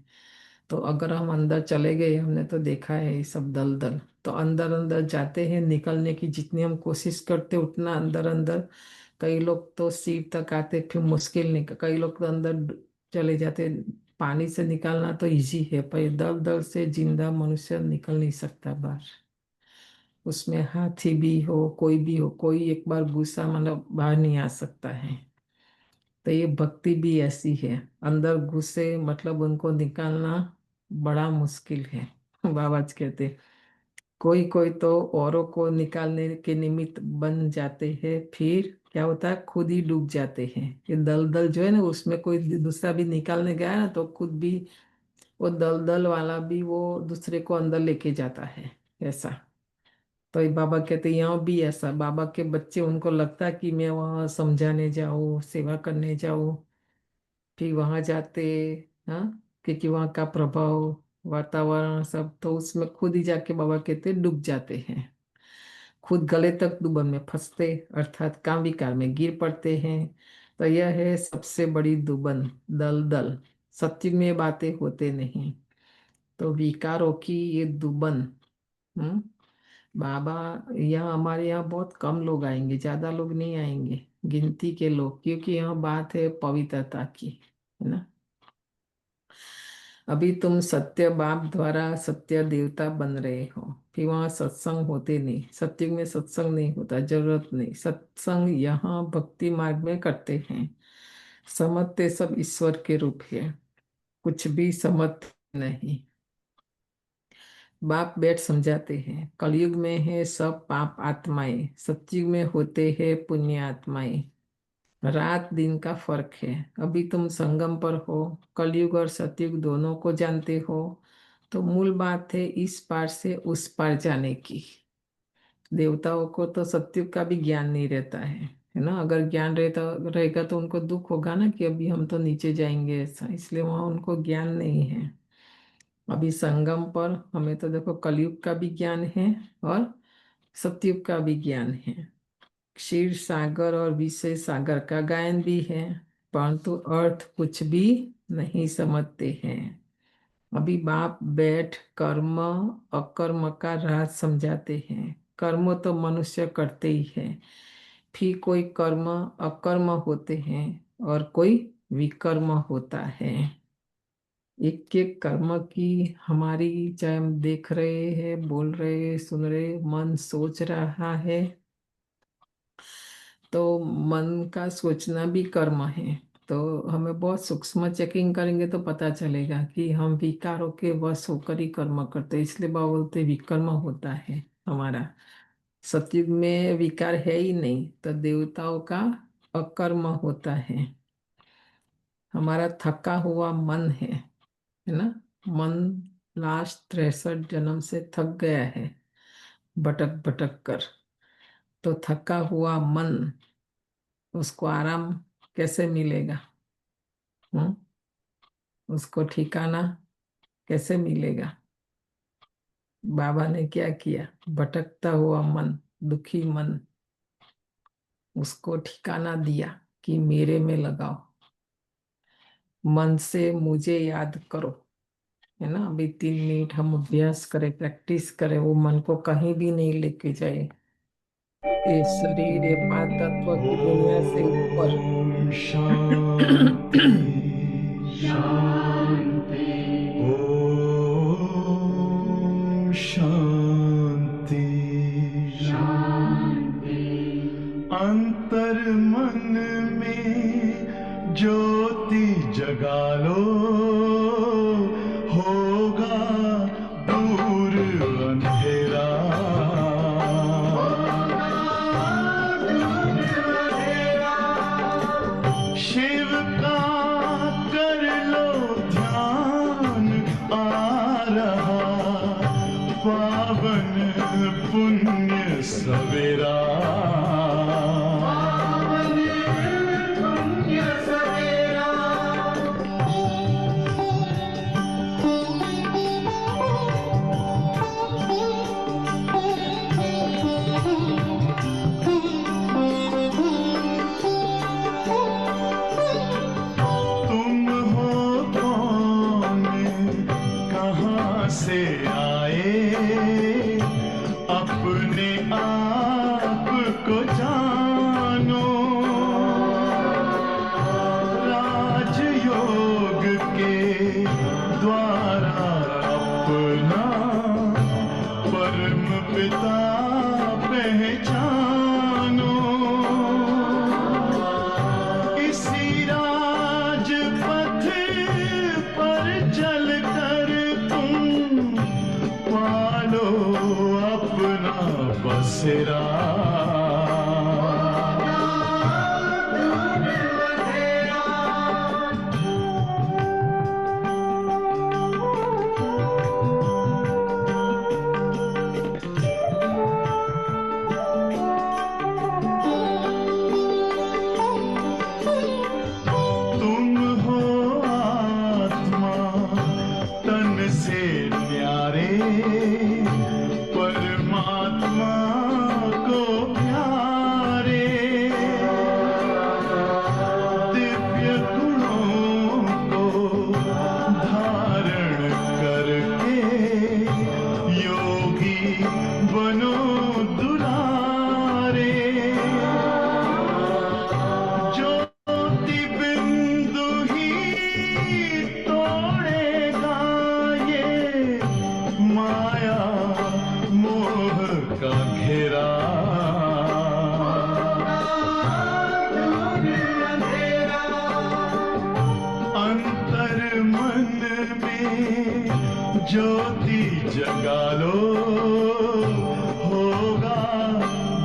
तो अगर हम अंदर चले गए, हमने तो देखा है ये सब दलदल, तो अंदर अंदर जाते हैं, निकलने की जितनी हम कोशिश करते उतना अंदर अंदर। कई लोग तो सीट तक आते, फिर मुश्किल निकल, कई लोग तो अंदर चले जाते। पानी से निकालना तो इजी है, पर ये दलदल से जिंदा मनुष्य निकल नहीं सकता बाहर। उसमें हाथी भी हो कोई भी हो, कोई एक बार गुस्सा मतलब बाहर नहीं आ सकता है। तो ये भक्ति भी ऐसी है, अंदर घुसे मतलब उनको निकालना बड़ा मुश्किल है। बाबा जी कहते कोई कोई तो औरों को निकालने के निमित्त बन जाते हैं, फिर क्या होता है खुद ही डूब जाते हैं। ये दलदल जो है ना, उसमें कोई दूसरा भी निकालने गया ना तो खुद भी वो दलदल वाला भी वो दूसरे को अंदर लेके जाता है ऐसा। तो ये बाबा कहते यहाँ भी ऐसा, बाबा के बच्चे उनको लगता है कि मैं वहाँ समझाने जाऊँ सेवा करने जाऊँ, फिर वहाँ जाते। हाँ, क्योंकि वहाँ का प्रभाव वातावरण सब, तो उसमें खुद ही जाके बाबा कहते डूब जाते हैं, खुद गले तक डूबन में फंसते, अर्थात काम विकार में गिर पड़ते हैं। तो यह है सबसे बड़ी दुबन, दलदल। सत्य में बातें होते नहीं, तो विकारों की ये दुबन। हम्म बाबा, यहाँ हमारे यहाँ बहुत कम लोग आएंगे, ज्यादा लोग नहीं आएंगे, गिनती के लोग, क्योंकि यहाँ बात है पवित्रता की, है ना। अभी तुम सत्य बाप द्वारा सत्य देवता बन रहे हो, फिर वहाँ सत्संग होते नहीं, सत्युग में सत्संग नहीं होता, जरूरत नहीं सत्संग, यहाँ भक्ति मार्ग में करते हैं। समझते सब ईश्वर के रूप है, कुछ भी समझ नहीं। बाप बैठ समझाते हैं, कलयुग में है सब पाप आत्माएं, सतयुग में होते हैं पुण्य आत्माएं। रात दिन का फर्क है, अभी तुम संगम पर हो, कलयुग और सतयुग दोनों को जानते हो। तो मूल बात है इस पार से उस पार जाने की। देवताओं को तो सतयुग का भी ज्ञान नहीं रहता है ना। अगर ज्ञान रहता रहेगा तो उनको दुख होगा ना कि अभी हम तो नीचे जाएंगे ऐसा, इसलिए वहाँ उनको ज्ञान नहीं है। अभी संगम पर हमें तो देखो कलयुग का भी ज्ञान है और सतयुग का भी ज्ञान है। क्षीर सागर और विषय सागर का गायन भी है, परंतु अर्थ कुछ भी नहीं समझते हैं। अभी बाप बैठ कर्म अकर्म का राज समझाते हैं। कर्म तो मनुष्य करते ही है, फिर कोई कर्म अकर्म होते हैं और कोई विकर्म होता है। एक एक कर्म की हमारी, चाहे हम देख रहे हैं बोल रहे सुन रहे, मन सोच रहा है, तो मन का सोचना भी कर्म है। तो हमें बहुत सूक्ष्म चेकिंग करेंगे तो पता चलेगा कि हम विकारों के वश होकर ही कर्म करते हैं, इसलिए बाबा बोलते विकर्म होता है हमारा। सतयुग में विकार है ही नहीं, तो देवताओं का अकर्म होता है। हमारा थका हुआ मन है ना। मन लास्ट 63 जन्म से थक गया है, भटक भटक कर। तो थका हुआ मन, उसको आराम कैसे मिलेगा? हम्म उसको ठिकाना कैसे मिलेगा? बाबा ने क्या किया, भटकता हुआ मन, दुखी मन, उसको ठिकाना दिया कि मेरे में लगाओ, मन से मुझे याद करो। है ना, अभी 3 मिनट हम अभ्यास करें, प्रैक्टिस करें, वो मन को कहीं भी नहीं लेके जाए, ये शरीर, ये 5 तत्व की दुनिया से ऊपर। ओम शांति शांति। ओम शांति शांति। अंतर मन में ज्योति जगा लो, होगा दूर अंधेरा। शिव का कर लो ध्यान, आ रहा पावन पुण्य सवेरा। तुम हो कौन, कहाँ से आए, अपने आप को जानो। राजयोग के द्वारा अपना परम पिता पहचानो। इसी राजपथ पर चलकर तुम पालो अपना बसेरा। तुम हो आत्मा तन से न्यारे, परमात्मा को प्यारे। दिव्य गुणों को धारण करके योगी बनो दुलारे। ज्योति बिंदु ही तोड़ेगा ये माया मोह का घेरा। अंतर मन में ज्योति जगा लो, होगा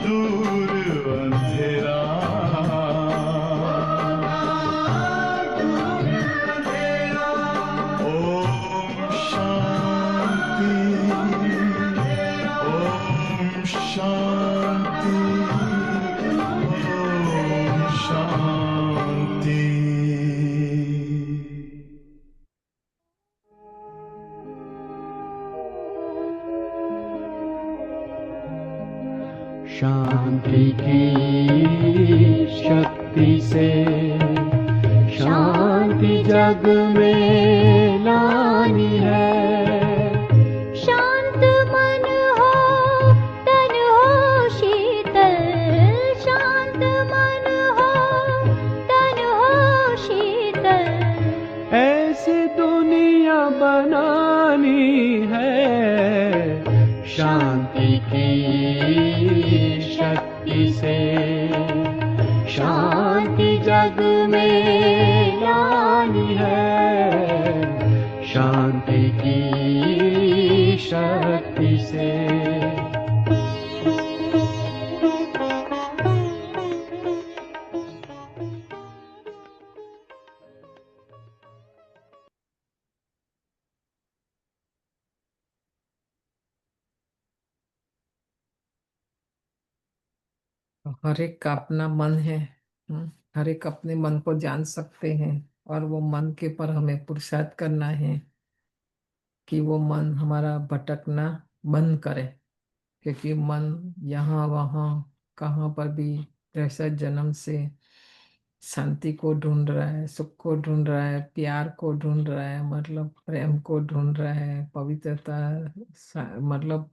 दूर अंधेरा। ओम शांति ओम शांति ओम शांति। शांति की शक्ति से शांति जग में लानी है। शांत मन हो तन हो शीतल, शांत मन हो तन हो शीतल। ऐसी दुनिया बनानी है, शांति की शक्ति से शांति जग में लानी है। शांति की शक्ति से। हर एक का अपना मन है। हर एक अपने मन को जान सकते हैं, और वो मन के पर हमें पुरुषार्थ करना है कि वो मन हमारा भटकना बंद करें, क्योंकि मन यहाँ वहाँ कहाँ पर भी प्रेशर जन्म से शांति को ढूंढ रहा है, सुख को ढूंढ रहा है, प्यार को ढूंढ रहा है, मतलब प्रेम को ढूंढ रहा है, पवित्रता, मतलब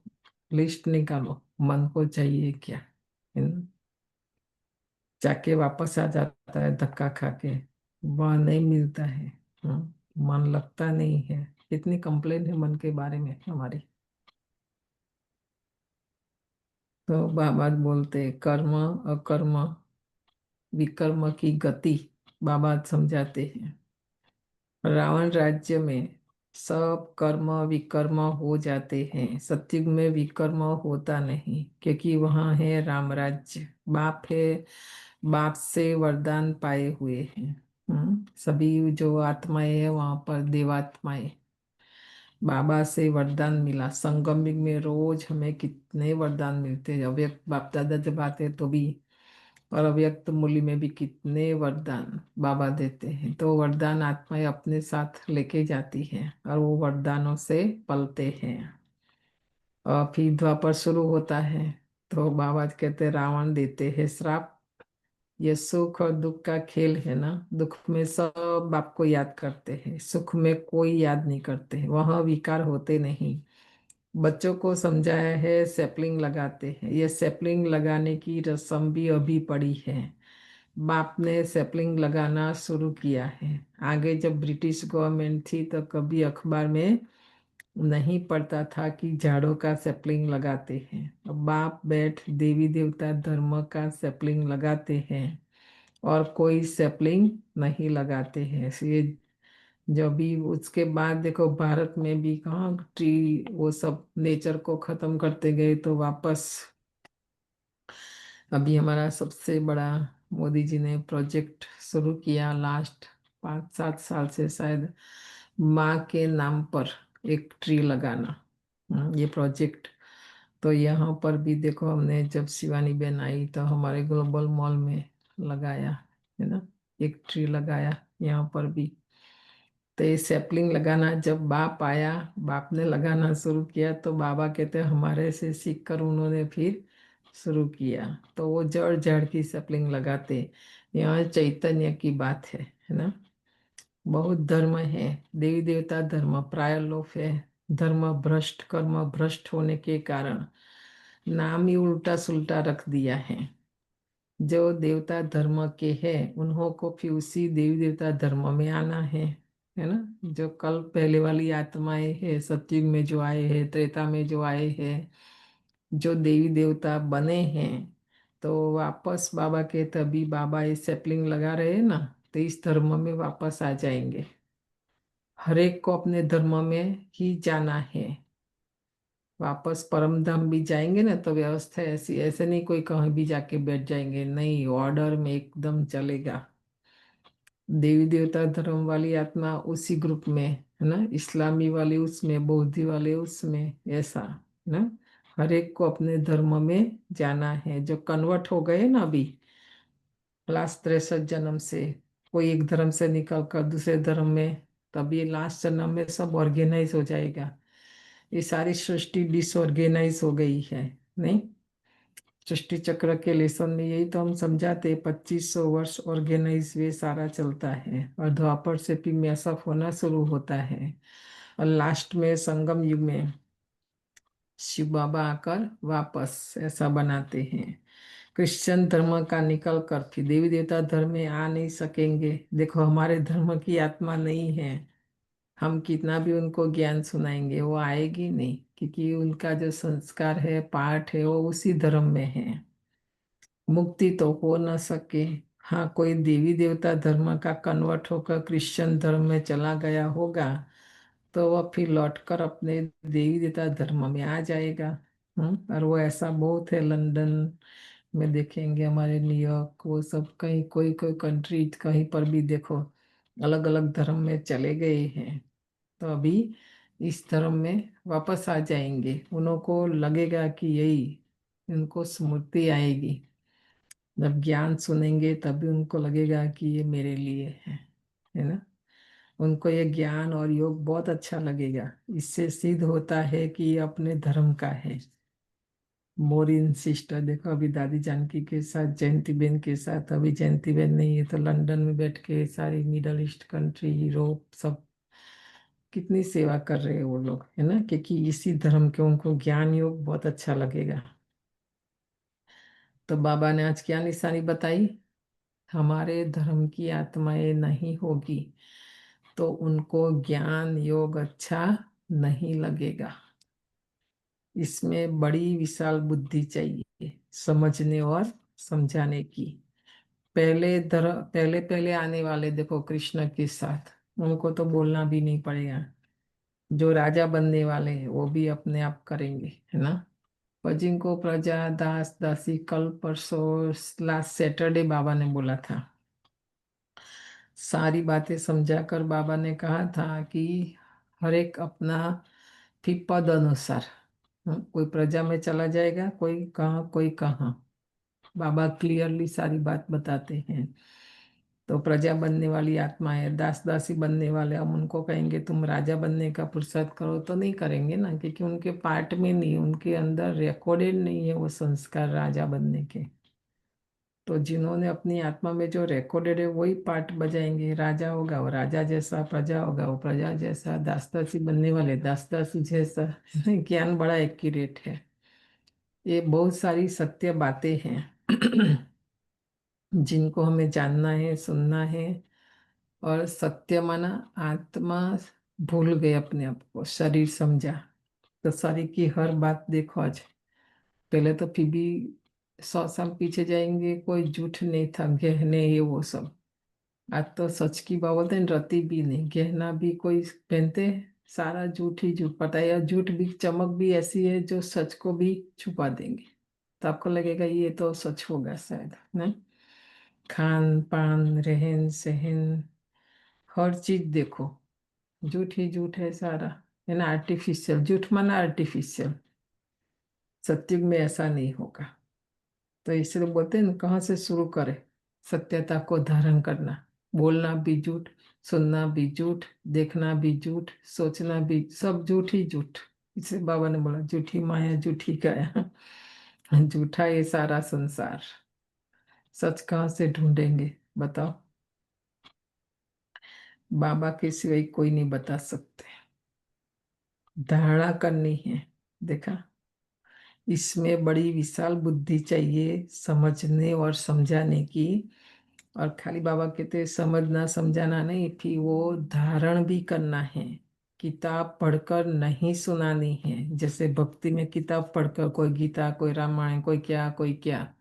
लिस्ट निकालो, मन को चाहिए क्या। जाके वापस आ जाता है धक्का खा के, वह नहीं मिलता है। मन लगता नहीं है। कितनी कंप्लेन है मन के बारे में हमारी। तो बाबा बोलते कर्म अकर्म विकर्म की गति, बाबा समझाते हैं। रावण राज्य में सब कर्म विकर्म हो जाते हैं, सतयुग में विकर्म होता नहीं, क्योंकि वहाँ है राम राज्य। बाप है, बाप से वरदान पाए हुए हैं। सभी जो आत्माएं हैं वहाँ पर देवात्माएं, बाबा से वरदान मिला। संगम युग में रोज हमें कितने वरदान मिलते हैं, अव्यक्त बाप दादा जब आते हैं तो भी, और अव्यक्त मूल्य में भी कितने वरदान बाबा देते हैं। तो वरदान आत्माएं अपने साथ लेके जाती हैं और वो वरदानों से पलते हैं। और फिर द्वापर शुरू होता है तो बाबा कहते हैं रावण देते हैं श्राप। ये सुख और दुख का खेल है ना, दुख में सब बाप को याद करते हैं, सुख में कोई याद नहीं करते, वहाँ विकार होते नहीं। बच्चों को समझाया है सैपलिंग लगाते हैं, ये सैपलिंग लगाने की रस्म भी अभी पड़ी है। बाप ने सैपलिंग लगाना शुरू किया है। आगे जब ब्रिटिश गवर्नमेंट थी तो कभी अखबार में नहीं पढ़ता था कि झाड़ों का सैपलिंग लगाते हैं। अब बाप बैठ देवी देवता धर्म का सैपलिंग लगाते हैं और कोई सैपलिंग नहीं लगाते हैं। ये जो भी उसके बाद देखो भारत में भी कहाँ ट्री, वो सब नेचर को खत्म करते गए तो वापस अभी हमारा सबसे बड़ा मोदी जी ने प्रोजेक्ट शुरू किया लास्ट 5-7 साल से शायद, माँ के नाम पर एक ट्री लगाना। ये प्रोजेक्ट तो यहाँ पर भी देखो, हमने जब शिवानी बहन आई तो हमारे ग्लोबल मॉल में लगाया है ना, एक ट्री लगाया यहाँ पर भी। तो ये सैपलिंग लगाना जब बाप आया, बाप ने लगाना शुरू किया तो बाबा कहते हमारे से सीख कर उन्होंने फिर शुरू किया। तो वो जड़ जड़ की सैपलिंग लगाते। यहाँ चैतन्य की बात है ना। बहुत धर्म है, देवी देवता धर्म प्राय लोप है। धर्म भ्रष्ट, कर्म भ्रष्ट होने के कारण नाम ही उल्टा सुल्टा रख दिया है। जो देवता धर्म के हैं उन्हों को फिर उसी देवी देवता धर्म में आना है ना। जो कल पहले वाली आत्माएं है, सतयुग में जो आए हैं, त्रेता में जो आए हैं, जो देवी देवता बने हैं, तो वापस बाबा के, तभी बाबा ये सैपलिंग लगा रहे हैं ना, तो इस धर्म में वापस आ जाएंगे। हर एक को अपने धर्म में ही जाना है। वापस परम धाम भी जाएंगे ना तो व्यवस्था ऐसी, ऐसे नहीं कोई कहीं भी जाके बैठ जाएंगे, नहीं, ऑर्डर में एकदम चलेगा। देवी देवता धर्म वाली आत्मा उसी ग्रुप में है ना, इस्लामी वाले उसमें, बौद्धि वाले उसमें, ऐसा है ना। हर एक को अपने धर्म में जाना है। जो कन्वर्ट हो गए ना अभी लास्ट 63 जन्म से, कोई एक धर्म से निकल कर दूसरे धर्म में, तभी लास्ट जन्म में सब ऑर्गेनाइज हो जाएगा। ये सारी सृष्टि डिसऑर्गेनाइज हो गई है नहीं। सृष्टि चक्र के लेसन में यही तो हम समझाते, 2500 वर्ष ऑर्गेनाइज वे सारा चलता है, और द्वापर से फिर मैसअप होना शुरू होता है, और लास्ट में संगम युग में शिव बाबा आकर वापस ऐसा बनाते हैं। क्रिश्चियन धर्म का निकल कर फिर देवी देवता धर्म में आ नहीं सकेंगे। देखो हमारे धर्म की आत्मा नहीं है, हम कितना भी उनको ज्ञान सुनाएंगे वो आएगी नहीं, क्योंकि उनका जो संस्कार है, पाठ है, वो उसी धर्म में है। मुक्ति तो हो न सके। हाँ, कोई देवी देवता धर्म का कन्वर्ट होकर क्रिश्चियन धर्म में चला गया होगा तो वह फिर लौटकर अपने देवी देवता धर्म में आ जाएगा। और वो ऐसा बहुत है, लंदन में देखेंगे, हमारे न्यूयॉर्क, वो सब कहीं, कोई कोई कंट्री कहीं पर भी देखो अलग अलग धर्म में चले गए हैं, तो अभी इस धर्म में वापस आ जाएंगे। उन्हों को लगेगा कि यही उनको स्मृति आएगी, जब ज्ञान सुनेंगे तभी उनको लगेगा कि ये मेरे लिए है ना। उनको ये ज्ञान और योग बहुत अच्छा लगेगा। इससे सिद्ध होता है कि ये अपने धर्म का है। मोरिन सिस्टर देखो, अभी दादी जानकी के साथ जयंती बेन के साथ, अभी जयंती बेन नहीं है तो लंदन में बैठ के सारी मिडल ईस्ट कंट्री, यूरोप, सब कितनी सेवा कर रहे हैं वो लोग, है ना, क्योंकि इसी धर्म के उनको ज्ञान योग बहुत अच्छा लगेगा। तो बाबा ने आज क्या निशानी बताई? हमारे धर्म की आत्माएं नहीं होगी तो उनको ज्ञान योग अच्छा नहीं लगेगा। इसमें बड़ी विशाल बुद्धि चाहिए समझने और समझाने की। पहले पहले आने वाले देखो कृष्ण के साथ, उनको तो बोलना भी नहीं पड़ेगा। जो राजा बनने वाले हैं वो भी अपने आप करेंगे, है ना। पर जिनको प्रजा दास दासी, कल परसों लास्ट सैटरडे बाबा ने बोला था, सारी बातें समझाकर बाबा ने कहा था कि हर एक अपना थी पद अनुसार, कोई प्रजा में चला जाएगा, कोई कहाँ कोई कहाँ। बाबा क्लियरली सारी बात बताते हैं। तो प्रजा बनने वाली आत्माएं, दास दासी बनने वाले, हम उनको कहेंगे तुम राजा बनने का पुरुषार्थ करो तो नहीं करेंगे ना, क्योंकि उनके पार्ट में नहीं, उनके अंदर रिकॉर्डेड नहीं है वो संस्कार राजा बनने के। तो जिन्होंने अपनी आत्मा में जो रिकॉर्डेड है वही पार्ट बजाएंगे। राजा होगा वो राजा जैसा, प्रजा होगा वो प्रजा जैसा, दास दासी बनने वाले दास दासी जैसा। ज्ञान बड़ा एक्यूरेट है। ये बहुत सारी सत्य बातें हैं जिनको हमें जानना है, सुनना है। और सत्य माना आत्मा भूल गए अपने आप को, शरीर समझा। तो शरीर की हर बात देखो आज, पहले तो फिर भी 100 साल पीछे जाएंगे, कोई झूठ नहीं था, गहने ये वो सब। आज तो सच की बात बोलते हैं, रत्ती भी नहीं, गहना भी कोई पहनते, सारा झूठ ही झूठ। पता है, या झूठ भी, चमक भी ऐसी है जो सच को भी छुपा देंगे। तो आपको लगेगा ये तो सच होगा शायद, ना। खान पान, रहन सहन, हर चीज देखो झूठ ही झूठ है सारा, है ना। आर्टिफिशियल झूठ माना आर्टिफिशियल। सत्युग में ऐसा नहीं होगा। तो इसलिए बोलते हैं ना, कहाँ से शुरू करें सत्यता को धारण करना। बोलना भी झूठ, सुनना भी झूठ, देखना भी झूठ, सोचना भी, सब झूठ ही झूठ। इसलिए बाबा ने बोला झूठी माया झूठी काया। झूठा ये सारा संसार। सच कहाँ से ढूंढेंगे बताओ? बाबा के सिवाय कोई नहीं बता सकते। धारणा करनी है, देखा। इसमें बड़ी विशाल बुद्धि चाहिए समझने और समझाने की। और खाली बाबा कहते हैं समझना समझाना नहीं, फिर वो धारण भी करना है। किताब पढ़कर नहीं सुनानी है। जैसे भक्ति में किताब पढ़कर, कोई गीता, कोई रामायण, कोई क्या कोई क्या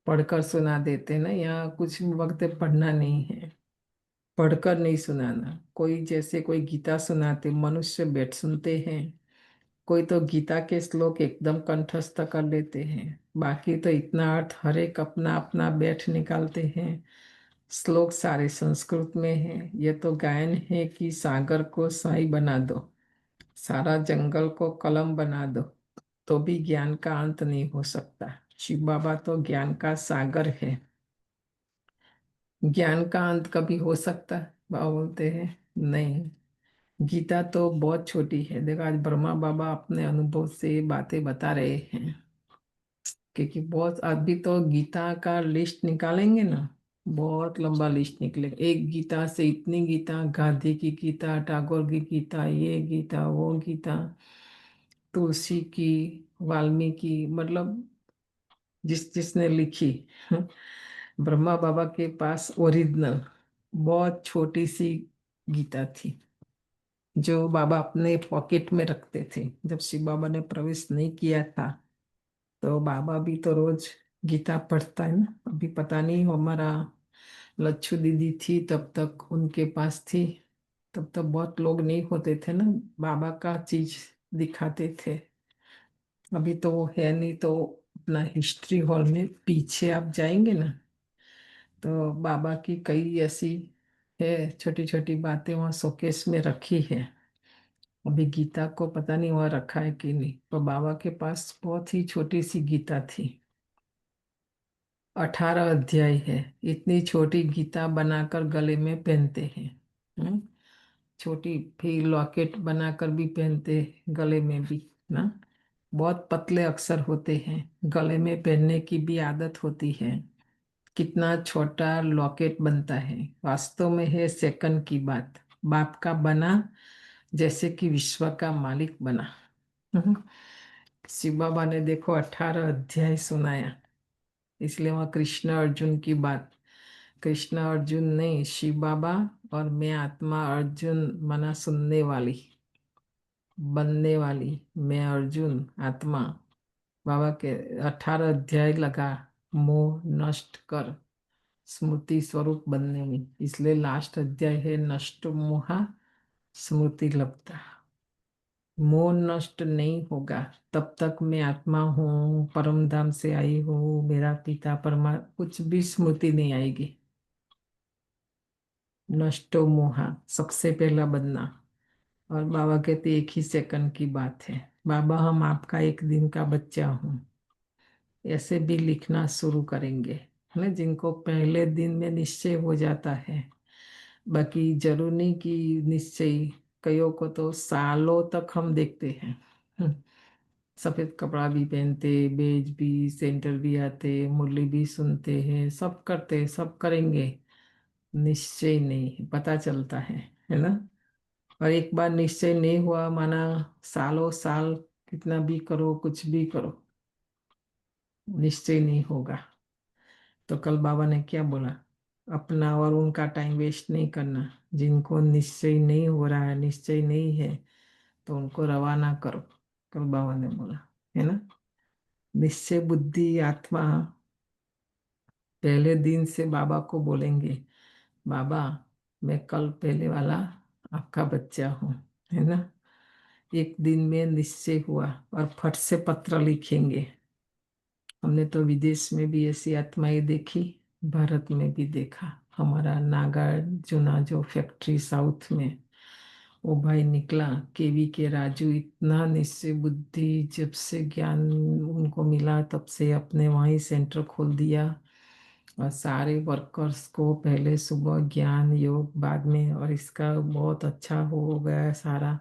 पढ़कर सुना देते ना, यहाँ कुछ वक्त पढ़ना नहीं है, पढ़कर नहीं सुनाना। कोई जैसे कोई गीता सुनाते, मनुष्य बैठ सुनते हैं। कोई तो गीता के श्लोक एकदम कंठस्थ कर लेते हैं, बाकी तो इतना अर्थ हर एक अपना अपना बैठ निकालते हैं। श्लोक सारे संस्कृत में है। ये तो गायन है कि सागर को साई बना दो, सारा जंगल को कलम बना दो, तो भी ज्ञान का अंत नहीं हो सकता। शिव बाबा तो ज्ञान का सागर है। ज्ञान का अंत कभी हो सकता है बाबा बोलते हैं? नहीं। गीता तो बहुत छोटी है। देखो आज ब्रह्मा बाबा अपने अनुभव से बातें बता रहे हैं, क्योंकि बहुत अभी तो गीता का लिस्ट निकालेंगे ना, बहुत लंबा लिस्ट निकलेगा। एक गीता से इतनी गीता, गांधी की गीता, टैगोर की गीता, ये गीता वो गीता, तुलसी की, वाल्मीकि, मतलब जिस जिसने लिखी। ब्रह्मा बाबा के पास ओरिजिनल बहुत छोटी सी गीता थी, जो बाबा अपने पॉकेट में रखते थे जब शिव बाबा ने प्रवेश नहीं किया था। तो बाबा भी तो रोज गीता पढ़ता है ना। अभी पता नहीं हमारा लच्छू दीदी थी तब तक उनके पास थी, तब तक बहुत लोग नहीं होते थे ना, बाबा का चीज दिखाते थे। अभी तो वो है नहीं। तो अपना हिस्ट्री हॉल में पीछे आप जाएंगे ना, तो बाबा की कई ऐसी है छोटी छोटी बातें वहाँ शोकेस में रखी है। अभी गीता को पता नहीं वहाँ रखा है कि नहीं, पर बाबा के पास बहुत ही छोटी सी गीता थी। 18 अध्याय है। इतनी छोटी गीता बनाकर गले में पहनते हैं। छोटी, फिर लॉकेट बनाकर भी पहनते, गले में भी ना। बहुत पतले अक्षर होते हैं, गले में पहनने की भी आदत होती है। कितना छोटा लॉकेट बनता है, वास्तव में है सेकंड की बात। बाप का बना जैसे कि विश्व का मालिक बना। शिव बाबा ने देखो 18 अध्याय सुनाया, इसलिए वहाँ कृष्ण अर्जुन की बात। कृष्ण अर्जुन नहीं, शिव बाबा और मैं आत्मा, अर्जुन मना सुनने वाली, बनने वाली, मैं अर्जुन आत्मा। बाबा के 18 अध्याय लगा मोह नष्ट कर स्मृति स्वरूप बनने में, इसलिए लास्ट अध्याय है नष्ट मोहा स्मृति लब्धा। मोह नष्ट नहीं होगा तब तक मैं आत्मा हूँ, परम धाम से आई हूँ, मेरा पिता परमा, कुछ भी स्मृति नहीं आएगी। नष्टो मोहा सबसे पहला बनना। और बाबा कहते एक ही सेकंड की बात है, बाबा हम आपका एक दिन का बच्चा हूँ, ऐसे भी लिखना शुरू करेंगे, है ना, जिनको पहले दिन में निश्चय हो जाता है। बाकी जरूर नहीं कि निश्चय, कईयों को तो सालों तक हम देखते हैं। सफेद कपड़ा भी पहनते, बेज भी, सेंटर भी आते, मुरली भी सुनते हैं, सब करते, सब करेंगे, निश्चय नहीं पता चलता है ना। और एक बार निश्चय नहीं हुआ माना सालों साल कितना भी करो, कुछ भी करो, निश्चय नहीं होगा। तो कल बाबा ने क्या बोला, अपना और उनका टाइम वेस्ट नहीं करना। जिनको निश्चय नहीं हो रहा है, निश्चय नहीं है, तो उनको रवाना करो, कल बाबा ने बोला, है ना। निश्चय बुद्धि आत्मा पहले दिन से बाबा को बोलेंगे, बाबा मैं कल पहले वाला आपका बच्चा हूँ, है ना। एक दिन में निश्चय हुआ और फट से पत्र लिखेंगे। हमने तो विदेश में भी ऐसी आत्माएं देखी, भारत में भी देखा। हमारा नागार्जुना जो फैक्ट्री साउथ में, वो भाई निकला केवी के राजू, इतना निश्चय बुद्धि, जब से ज्ञान उनको मिला तब से अपने वहीं सेंटर खोल दिया। और सारे वर्कर्स को पहले सुबह ज्ञान योग, बाद में, और इसका बहुत अच्छा हो गया है सारा।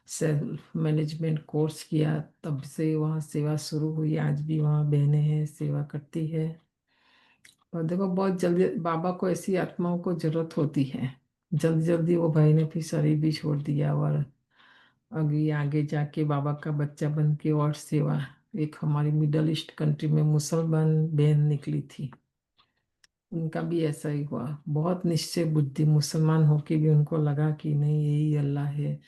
सेल्फ मैनेजमेंट कोर्स किया, तब से वहाँ सेवा शुरू हुई। आज भी वहाँ बहनें हैं, सेवा करती है। और देखो बहुत जल्दी बाबा को ऐसी आत्माओं को जरूरत होती है। जल्दी जल्दी वो भाई ने फिर शरीर भी छोड़ दिया, और अभी आगे जाके बाबा का बच्चा बन के और सेवा। एक हमारी मिडल ईस्ट कंट्री में मुसलमान बहन निकली थी, उनका भी ऐसा ही हुआ। बहुत निश्चय बुद्धि, मुसलमान होके भी उनको लगा कि नहीं यही अल्लाह है,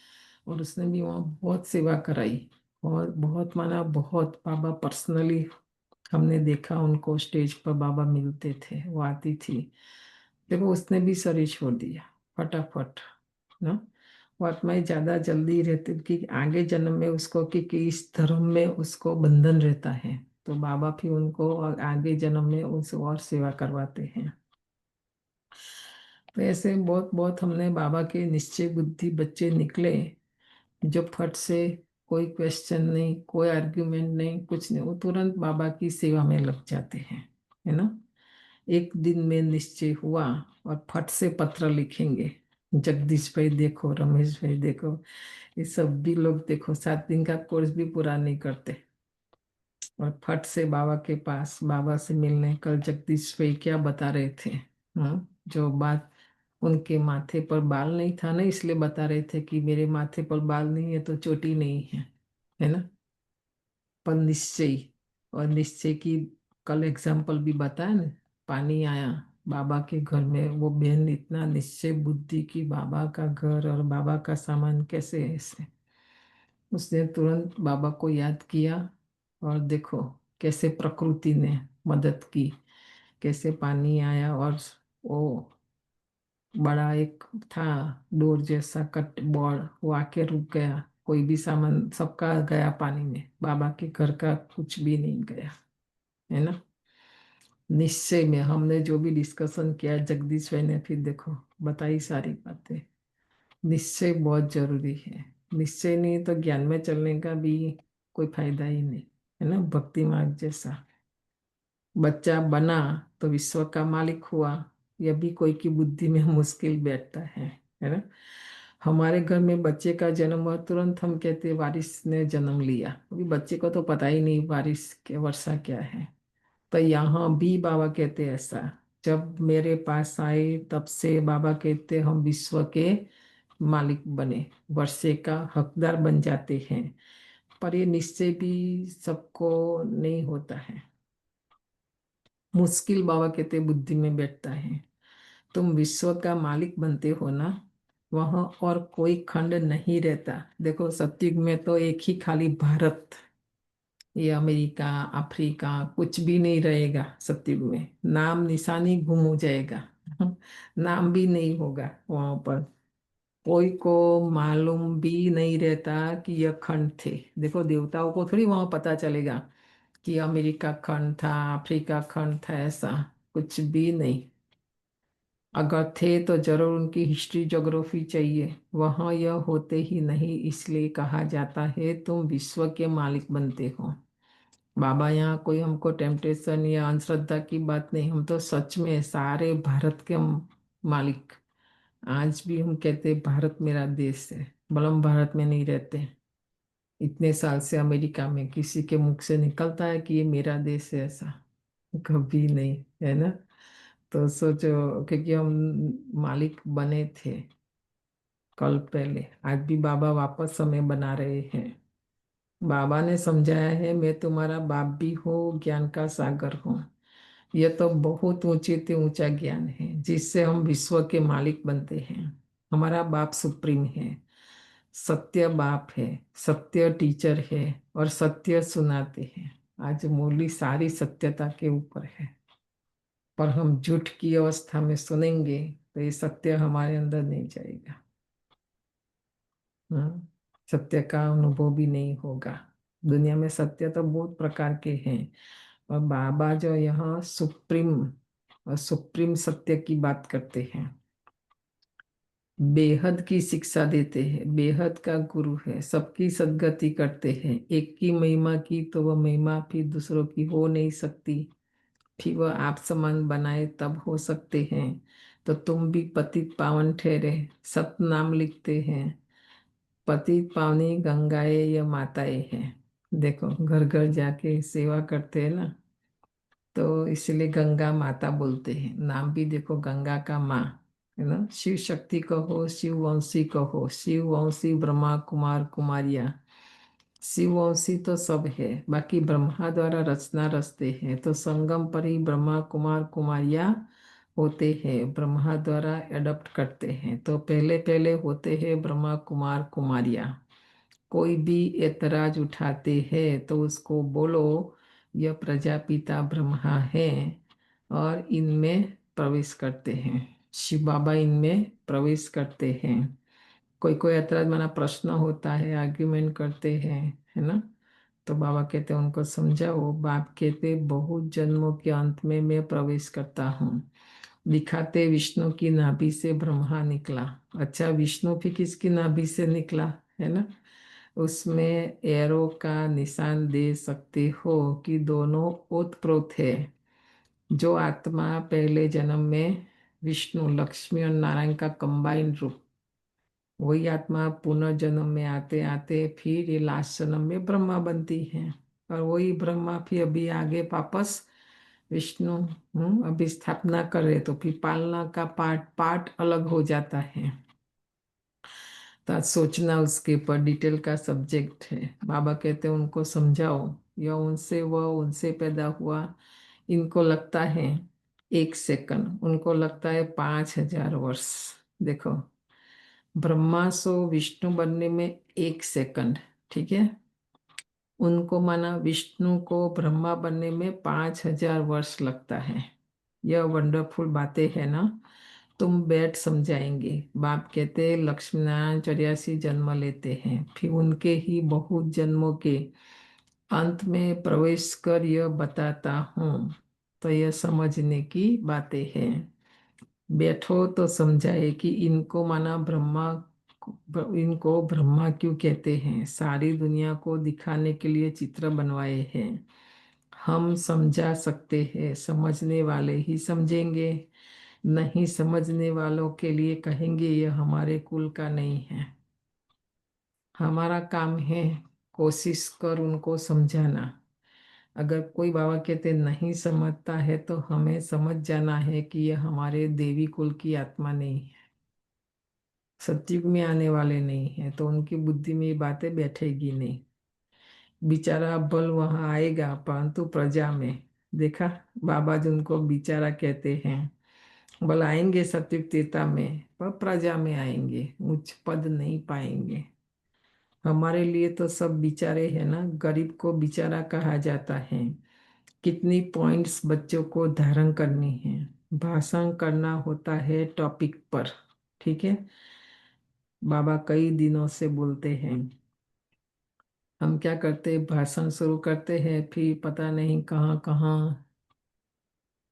और उसने भी वहाँ बहुत सेवा कराई। और बहुत माना बहुत, बाबा पर्सनली हमने देखा उनको, स्टेज पर बाबा मिलते थे, वो आती थी। देखो उसने भी शरीर छोड़ दिया फटाफट ना। वो आत्माएं ज्यादा जल्दी रहती कि आगे जन्म में उसको कि इस धर्म में उसको बंधन रहता है, तो बाबा फिर उनको आगे जन्म में उनसे और सेवा करवाते हैं। तो ऐसे बहुत बहुत हमने बाबा के निश्चय बुद्धि बच्चे निकले, जो फट से कोई क्वेश्चन नहीं, कोई आर्ग्यूमेंट नहीं, कुछ नहीं, वो तुरंत बाबा की सेवा में लग जाते हैं, है ना। एक दिन में निश्चय हुआ और फट से पत्र लिखेंगे। जगदीश भाई देखो, रमेश भाई देखो, ये सब भी लोग देखो 7 दिन का कोर्स भी पूरा नहीं करते, और फट से बाबा के पास, बाबा से मिलने। कल जगदीश भाई क्या बता रहे थे, जो बात, उनके माथे पर बाल नहीं था ना, इसलिए बता रहे थे कि मेरे माथे पर बाल नहीं है तो चोटी नहीं है ना। पर निश्चय, और निश्चय की कल एग्जाम्पल भी बताया ना। पानी आया बाबा के घर में, वो बहन इतना निश्चय बुद्धि की, बाबा का घर और बाबा का सामान कैसे है ऐसे, उसने तुरंत बाबा को याद किया। और देखो कैसे प्रकृति ने मदद की, कैसे पानी आया, और वो बड़ा एक था डोर जैसा कट बोर्ड, वो आके रुक गया। कोई भी सामान सबका गया पानी में, बाबा के घर का कुछ भी नहीं गया, है ना। निश्चय में हमने जो भी डिस्कशन किया, जगदीश भाई ने फिर देखो बताई सारी बातें। निश्चय बहुत जरूरी है, निश्चय नहीं तो ज्ञान में चलने का भी कोई फायदा ही नहीं, है ना। भक्ति मार्ग जैसा बच्चा बना तो विश्व का मालिक हुआ, यह भी कोई की बुद्धि में मुश्किल बैठता है ना। हमारे घर में बच्चे का जन्म हुआ, तुरंत हम कहते हैं बारिश ने जन्म लिया। अभी बच्चे को तो पता ही नहीं बारिश के वर्षा क्या है। तो यहाँ भी बाबा कहते हैं ऐसा। जब मेरे पास आए तब से बाबा कहते हम विश्व के मालिक बने, वर्षे का हकदार बन जाते हैं। पर ये निश्चय भी सबको नहीं होता है, मुश्किल बाबा कहते बुद्धि में बैठता है। तुम विश्व का मालिक बनते हो ना, वहाँ और कोई खंड नहीं रहता। देखो सतयुग में तो एक ही खाली भारत, ये अमेरिका अफ्रीका कुछ भी नहीं रहेगा सतयुग में। नाम निशानी गुम हो जाएगा नाम भी नहीं होगा वहां पर। कोई को मालूम भी नहीं रहता कि यह खंड थे। देखो देवताओं को थोड़ी वहां पता चलेगा कि अमेरिका खंड था अफ्रीका खंड था, ऐसा कुछ भी नहीं। अगर थे तो जरूर उनकी हिस्ट्री ज्योग्राफी चाहिए, वहां यह होते ही नहीं। इसलिए कहा जाता है तुम विश्व के मालिक बनते हो। बाबा यहाँ कोई हमको टेम्पटेशन या अंधश्रद्धा की बात नहीं, हम तो सच में सारे भारत के मालिक। आज भी हम कहते हैं भारत मेरा देश है, भले हम भारत में नहीं रहते। इतने साल से अमेरिका में किसी के मुख से निकलता है कि ये मेरा देश है? ऐसा कभी नहीं है ना। तो सोचो, क्योंकि हम मालिक बने थे कल पहले, आज भी बाबा वापस हमें बना रहे हैं। बाबा ने समझाया है मैं तुम्हारा बाप भी हूँ, ज्ञान का सागर हूँ। यह तो बहुत ऊंचे से ऊंचा ज्ञान है जिससे हम विश्व के मालिक बनते हैं। हमारा बाप सुप्रीम है, सत्य बाप है, सत्य टीचर है और सत्य सुनाते हैं। आज मुरली सारी सत्यता के ऊपर है, पर हम झूठ की अवस्था में सुनेंगे तो ये सत्य हमारे अंदर नहीं जाएगा। हाँ, सत्य का अनुभव भी नहीं होगा। दुनिया में सत्य तो बहुत प्रकार के हैं, और बाबा जो यहाँ सुप्रीम और सुप्रीम सत्य की बात करते हैं, बेहद की शिक्षा देते हैं, बेहद का गुरु है, सबकी सद्गति करते हैं। एक की महिमा की तो वह महिमा फिर दूसरों की हो नहीं सकती, फिर वह आप समान बनाए तब हो सकते हैं। तो तुम भी पतित पावन ठहरे, सत नाम लिखते हैं। पतित पावनी गंगाएं या माताएं हैं। देखो घर घर जाके सेवा करते हैं ना, तो इसलिए गंगा माता बोलते हैं। नाम भी देखो गंगा का माँ है ना। शिव शक्ति कहो, शिव वंशी कहो, शिव वंशी ब्रह्मा कुमार कुमारिया। शिव वंशी तो सब है, बाकी ब्रह्मा द्वारा रचना रचते हैं, तो संगम पर ही ब्रह्मा कुमार कुमारिया होते हैं। ब्रह्मा द्वारा एडप्ट करते हैं, तो पहले पहले होते हैं ब्रह्मा कुमार कुमारिया। कोई भी एतराज उठाते हैं तो उसको बोलो यह प्रजापिता ब्रह्मा है और इनमें प्रवेश करते हैं, शिव बाबा इनमें प्रवेश करते हैं। कोई कोई ऐतराज माना प्रश्न होता है, आर्ग्यूमेंट करते हैं है ना, तो बाबा कहते हैं उनको समझाओ। बाप कहते बहुत जन्मों के अंत में मैं प्रवेश करता हूँ। दिखाते विष्णु की नाभि से ब्रह्मा निकला। अच्छा, विष्णु भी किसकी नाभि से निकला है ना। उसमें एरो का निशान दे सकते हो कि दोनों ओतप्रोत है। जो आत्मा पहले जन्म में विष्णु लक्ष्मी और नारायण का कंबाइन रूप, वही आत्मा पुनर्जन्म में आते आते फिर ये लास्ट जन्म में ब्रह्मा बनती है। और वही ब्रह्मा फिर अभी आगे वापस विष्णु अभी स्थापना करे, तो फिर पालना का पार्ट पार्ट अलग हो जाता है। तो आज सोचना उसके ऊपर डिटेल का सब्जेक्ट है। बाबा कहते हैं उनको समझाओ, यह उनसे वह उनसे पैदा हुआ। इनको लगता है 1 सेकंड, उनको लगता है 5,000 वर्ष। देखो, ब्रह्मा सो विष्णु बनने में 1 सेकंड, ठीक है। उनको माना विष्णु को ब्रह्मा बनने में 5,000 वर्ष लगता है। यह वंडरफुल बातें है ना। तुम बैठ समझाएंगे। बाप कहते लक्ष्मी नारायण 84 जन्म लेते हैं, फिर उनके ही बहुत जन्मों के अंत में प्रवेश कर यह बताता हूँ। तो यह समझने की बातें हैं। बैठो तो समझाए कि इनको माना ब्रह्मा, इनको ब्रह्मा क्यों कहते हैं। सारी दुनिया को दिखाने के लिए चित्र बनवाए हैं। हम समझा सकते हैं, समझने वाले ही समझेंगे। नहीं समझने वालों के लिए कहेंगे ये हमारे कुल का नहीं है। हमारा काम है कोशिश कर उनको समझाना। अगर कोई बाबा कहते नहीं समझता है तो हमें समझ जाना है कि यह हमारे देवी कुल की आत्मा नहीं है, सतयुग में आने वाले नहीं है, तो उनकी बुद्धि में ये बातें बैठेगी नहीं। बेचारा बल वहां आएगा परंतु प्रजा में। देखा, बाबा जी उनको बेचारा कहते हैं। बल आएंगे सतयुग त्रेता में पर प्रजा में आएंगे, उच्च पद नहीं पाएंगे। हमारे लिए तो सब बेचारे हैं ना, गरीब को बेचारा कहा जाता है। कितनी पॉइंट्स बच्चों को धारण करनी है, भाषण करना होता है टॉपिक पर, ठीक है। बाबा कई दिनों से बोलते हैं। हम क्या करते, भाषण शुरू करते हैं फिर पता नहीं कहाँ कहाँ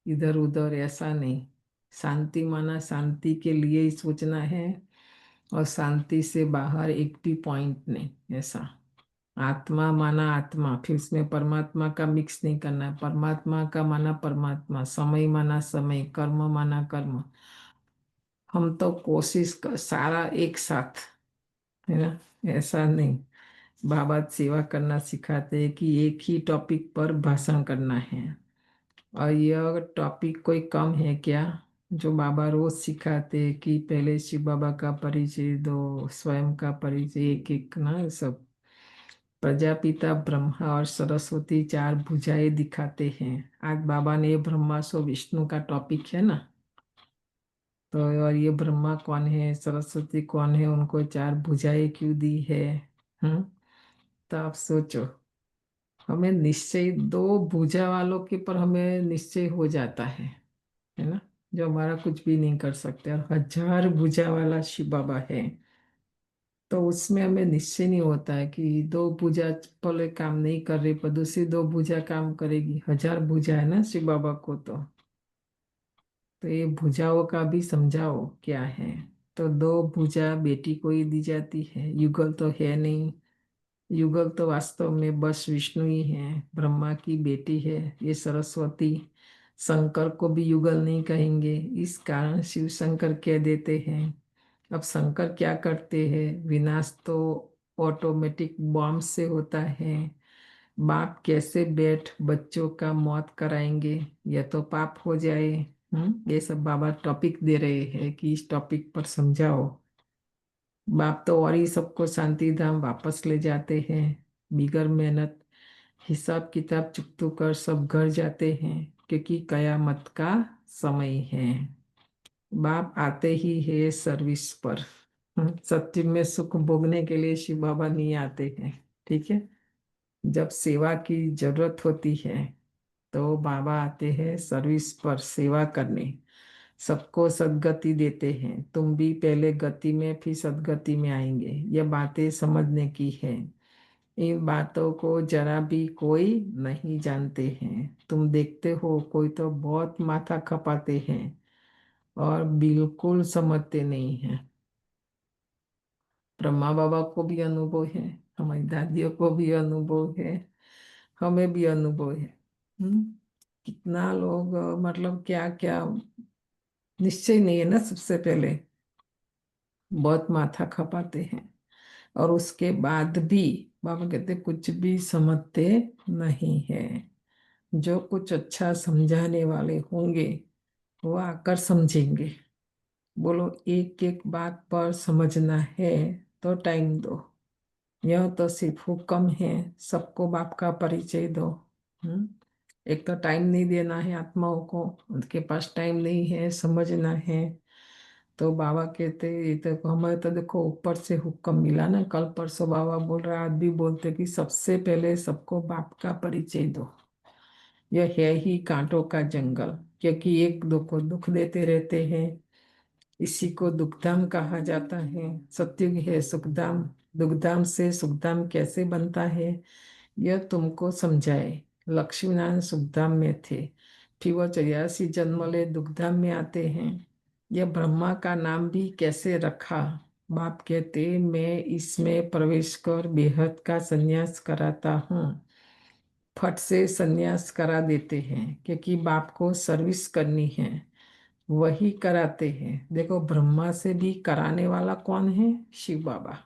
इधर उधर, ऐसा नहीं। शांति माना शांति के लिए ही सोचना है, और शांति से बाहर एक भी पॉइंट नहीं ऐसा। आत्मा माना आत्मा, फिर उसमें परमात्मा का मिक्स नहीं करना है। परमात्मा का माना परमात्मा, समय माना समय, कर्म माना कर्म। हम तो कोशिश कर सारा एक साथ, है ना, ऐसा नहीं। बाबा सेवा करना सिखाते हैं कि एक ही टॉपिक पर भाषण करना है। और यह टॉपिक कोई कम है क्या, जो बाबा रोज सिखाते हैं कि पहले शिव बाबा का परिचय दो, स्वयं का परिचय, एक एक ना सब। प्रजापिता ब्रह्मा और सरस्वती चार भुजाएं दिखाते हैं। आज बाबा ने ये ब्रह्मा सो विष्णु का टॉपिक है ना, तो और ये ब्रह्मा कौन है, सरस्वती कौन है, उनको चार भुजाएं क्यों दी है। हम्म तो आप सोचो, हमें निश्चय दो भुजा वालों के पर हमें निश्चय हो जाता है ना, जो हमारा कुछ भी नहीं कर सकते। और 1000 भुजा वाला शिव बाबा है, तो उसमें हमें निश्चय नहीं होता है कि दो भुजा पहले काम नहीं कर रही पर दूसरी दो भुजा काम करेगी। 1000 भुजा है ना शिव बाबा को, तो ये भुजाओं का भी समझाओ क्या है। तो दो भुजा बेटी को ही दी जाती है, युगल तो है नहीं। युगल तो वास्तव में बस विष्णु ही है, ब्रह्मा की बेटी है ये सरस्वती। शंकर को भी युगल नहीं कहेंगे, इस कारण शिव शंकर कह देते हैं। अब शंकर क्या करते हैं, विनाश तो ऑटोमेटिक बॉम्ब से होता है। बाप कैसे बैठ बच्चों का मौत कराएंगे, यह तो पाप हो जाए। ये सब बाबा टॉपिक दे रहे हैं कि इस टॉपिक पर समझाओ। बाप तो और ही सबको शांति धाम वापस ले जाते हैं बिगर मेहनत। हिसाब किताब चुकतू कर सब घर जाते हैं, क्योंकि कयामत का समय है। बाप आते ही है सर्विस पर। सत्य में सुख भोगने के लिए शिव बाबा नहीं आते हैं, ठीक है। जब सेवा की जरूरत होती है तो बाबा आते हैं सर्विस पर, सेवा करने। सबको सदगति देते हैं, तुम भी पहले गति में फिर सदगति में आएंगे। ये बातें समझने की है। इन बातों को जरा भी कोई नहीं जानते हैं। तुम देखते हो कोई तो बहुत माथा खपाते हैं और बिल्कुल समझते नहीं हैं। ब्रह्मा बाबा को भी अनुभव है, हमारी दादियों को भी अनुभव है, हमें भी अनुभव है। हम्म कितना लोग मतलब क्या क्या निश्चय नहीं है ना, सबसे पहले बहुत माथा खपाते हैं। और उसके बाद भी बाबा कहते कुछ भी समझते नहीं है। जो कुछ अच्छा समझाने वाले होंगे वो आकर समझेंगे। बोलो एक एक बात पर समझना है तो टाइम दो, यह तो सिर्फ हुक्म है सबको बाप का परिचय दो। हम्म एक तो टाइम नहीं देना है आत्माओं को, उनके पास टाइम नहीं है समझना है। तो बाबा कहते ये तो हमें तो देखो ऊपर से हुक्म मिला ना। कल परसों बाबा बोल रहा, आज भी बोलते कि सबसे पहले सबको बाप का परिचय दो। यह है ही कांटों का जंगल, क्योंकि एक दो को दुख देते रहते हैं। इसी को दुखधाम कहा जाता है। सत्युग है सुखधाम। दुखधाम से सुखधाम कैसे बनता है यह तुमको समझाए। लक्ष्मीनारायण सुखधाम में थे, फिर वो 84 जन्म ले दुखधाम में आते हैं। यह ब्रह्मा का नाम भी कैसे रखा। बाप कहते मैं इसमें प्रवेश कर बेहद का संन्यास कराता हूँ। फट से संन्यास करा देते हैं, क्योंकि बाप को सर्विस करनी है। वही कराते हैं। देखो ब्रह्मा से भी कराने वाला कौन है? शिव बाबा।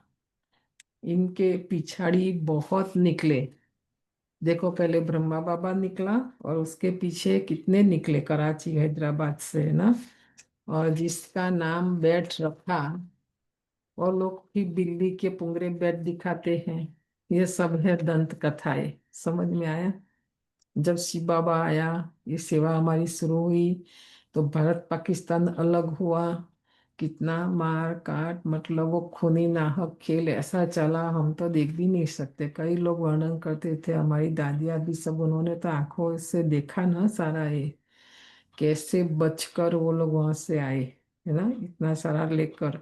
इनके पिछाड़ी बहुत निकले। देखो पहले ब्रह्मा बाबा निकला और उसके पीछे कितने निकले कराची हैदराबाद से ना। और जिसका नाम बैठ रखा, और लोग भी बिल्ली के पुंगरे बैठ दिखाते हैं। ये सब है दंत कथाएं। समझ में आया? जब शिव बाबा आया, ये सेवा हमारी शुरू हुई, तो भारत पाकिस्तान अलग हुआ। कितना मार काट, मतलब वो खूनी नाहक खेल ऐसा चला, हम तो देख भी नहीं सकते। कई लोग वर्णन करते थे, हमारी दादियाँ भी सब, उन्होंने तो आंखों से देखा ना सारा ये, कैसे बचकर वो लोग वहां से आए, है ना, इतना सारा लेकर।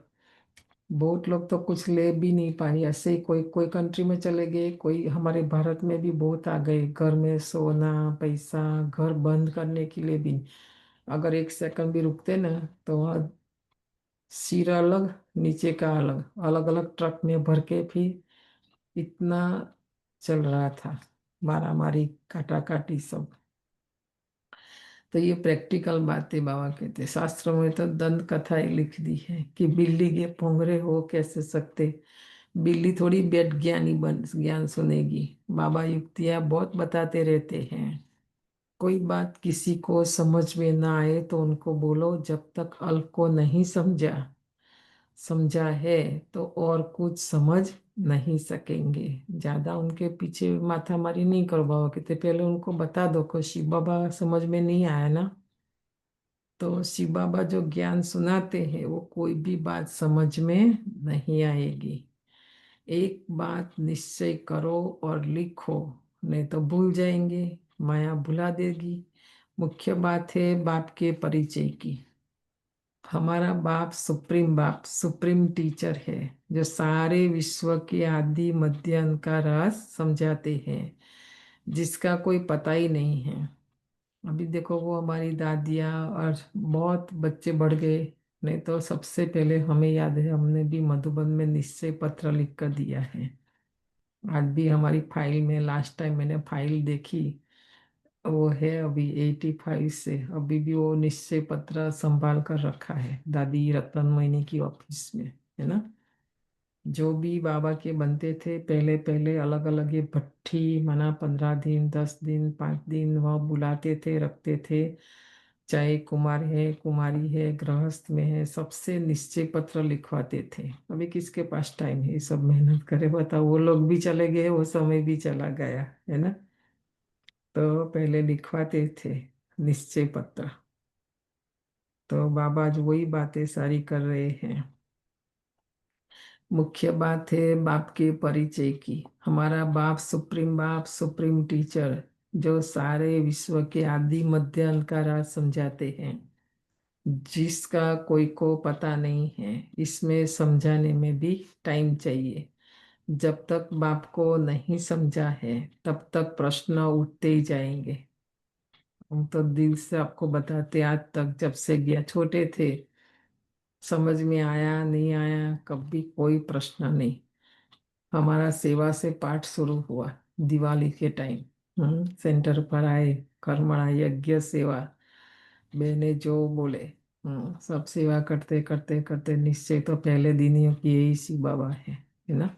बहुत लोग तो कुछ ले भी नहीं पाए, ऐसे ही कोई कोई कंट्री में चले गए, कोई हमारे भारत में भी बहुत आ गए। घर में सोना पैसा, घर बंद करने के लिए भी, अगर एक सेकंड भी रुकते ना, तो वहाँ सिर अलग नीचे का अलग, अलग अलग ट्रक में भर के फिर इतना चल रहा था, मारा मारी काटा काटी सब। तो ये प्रैक्टिकल बातें बाबा कहते। शास्त्रों में तो दंत कथाएं लिख दी है कि बिल्ली के पोंगरे हो कैसे सकते। बिल्ली थोड़ी बैठ ज्ञानी बन ज्ञान सुनेगी। बाबा युक्तियां बहुत बताते रहते हैं। कोई बात किसी को समझ में ना आए तो उनको बोलो, जब तक अल्प को नहीं समझा समझा है तो और कुछ समझ नहीं सकेंगे। ज्यादा उनके पीछे माथा मारी नहीं करो। बाबा कहते पहले उनको बता दो को शिव बाबा समझ में नहीं आया ना, तो शिव बाबा जो ज्ञान सुनाते हैं वो कोई भी बात समझ में नहीं आएगी। एक बात निश्चय करो और लिखो, नहीं तो भूल जाएंगे, माया भुला देगी। मुख्य बात है बाप के परिचय की। हमारा बाप सुप्रीम टीचर है, जो सारे विश्व के आदि मध्य अंत का राज समझाते हैं, जिसका कोई पता ही नहीं है। अभी देखो वो हमारी दादियाँ और बहुत बच्चे बढ़ गए। नहीं तो सबसे पहले हमें याद है, हमने भी मधुबन में निश्चय पत्र लिख कर दिया है। आज भी हमारी फाइल में, लास्ट टाइम मैंने फाइल देखी, वो है अभी 85 से, अभी भी वो निश्चय पत्र संभाल कर रखा है दादी रत्नमयी की ऑफिस में, है ना। जो भी बाबा के बनते थे पहले पहले, अलग अलग ये भट्ठी मना 15 दिन 10 दिन 5 दिन वहाँ बुलाते थे, रखते थे। चाहे कुमार है कुमारी है गृहस्थ में है, सबसे निश्चय पत्र लिखवाते थे। अभी किसके पास टाइम है ये सब मेहनत करे, बताओ। वो लोग भी चले गए, वो समय भी चला गया, है ना। तो पहले लिखवाते थे निश्चय पत्र। तो बाबा आज वही बातें सारी कर रहे हैं। मुख्य बात है बाप के परिचय की। हमारा बाप सुप्रीम टीचर, जो सारे विश्व के आदि मध्य अंत का राज समझाते हैं, जिसका कोई को पता नहीं है। इसमें समझाने में भी टाइम चाहिए। जब तक बाप को नहीं समझा है तब तक प्रश्न उठते ही जाएंगे। हम तो दिल से आपको बताते, आज तक जब से गया, छोटे थे, समझ में आया नहीं आया कभी कोई प्रश्न नहीं। हमारा सेवा से पाठ शुरू हुआ दिवाली के टाइम। सेंटर पर आए, कर्मणा यज्ञ सेवा, मैंने जो बोले, सब सेवा करते करते करते निश्चय तो पहले दिन ही कि यही शिव बाबा है ना।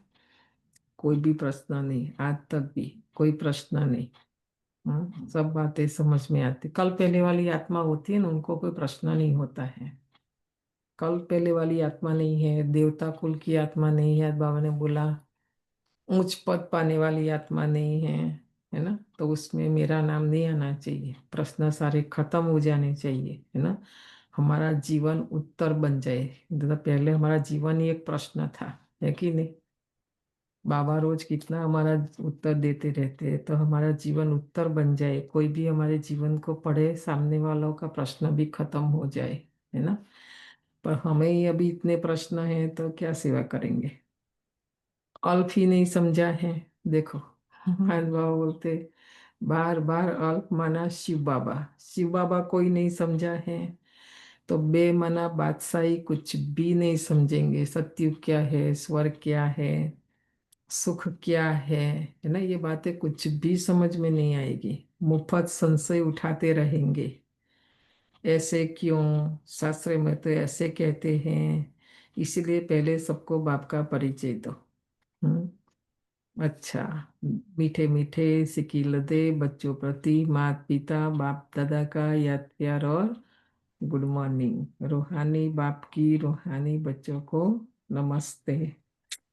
कोई भी प्रश्न नहीं, आज तक भी कोई प्रश्न नहीं। सब बातें समझ में आती। कल पहले वाली आत्मा होती है ना, उनको कोई प्रश्न नहीं होता है। कल पहले वाली आत्मा नहीं है, देवता कुल की आत्मा नहीं है, बाबा ने बोला उच्च पद पाने वाली आत्मा नहीं है ना। तो उसमें मेरा नाम नहीं आना चाहिए, प्रश्न सारे खत्म हो जाने चाहिए, है ना। हमारा जीवन उत्तर बन जाए। तो पहले हमारा जीवन ही एक प्रश्न था, है कि नहीं। बाबा रोज कितना हमारा उत्तर देते रहते हैं, तो हमारा जीवन उत्तर बन जाए। कोई भी हमारे जीवन को पढ़े, सामने वालों का प्रश्न भी खत्म हो जाए, है ना। पर हमें ही अभी इतने प्रश्न हैं तो क्या सेवा करेंगे। अल्प ही नहीं समझा है। देखो मान बाबा बोलते बार बार, अल्प माना शिव बाबा। शिव बाबा कोई नहीं समझा है तो बेमना बादशाही कुछ भी नहीं समझेंगे। सत्युग क्या है, स्वर्ग क्या है, सुख क्या है ना, ये बातें कुछ भी समझ में नहीं आएगी। मुफ्त संशय उठाते रहेंगे। ऐसे क्यों, शास्त्र में तो ऐसे कहते हैं, इसलिए पहले सबको बाप का परिचय दो। अच्छा, मीठे मीठे सिकील दे बच्चों प्रति माता पिता बाप दादा का याद प्यार और गुड मॉर्निंग। रूहानी बाप की रूहानी बच्चों को नमस्ते।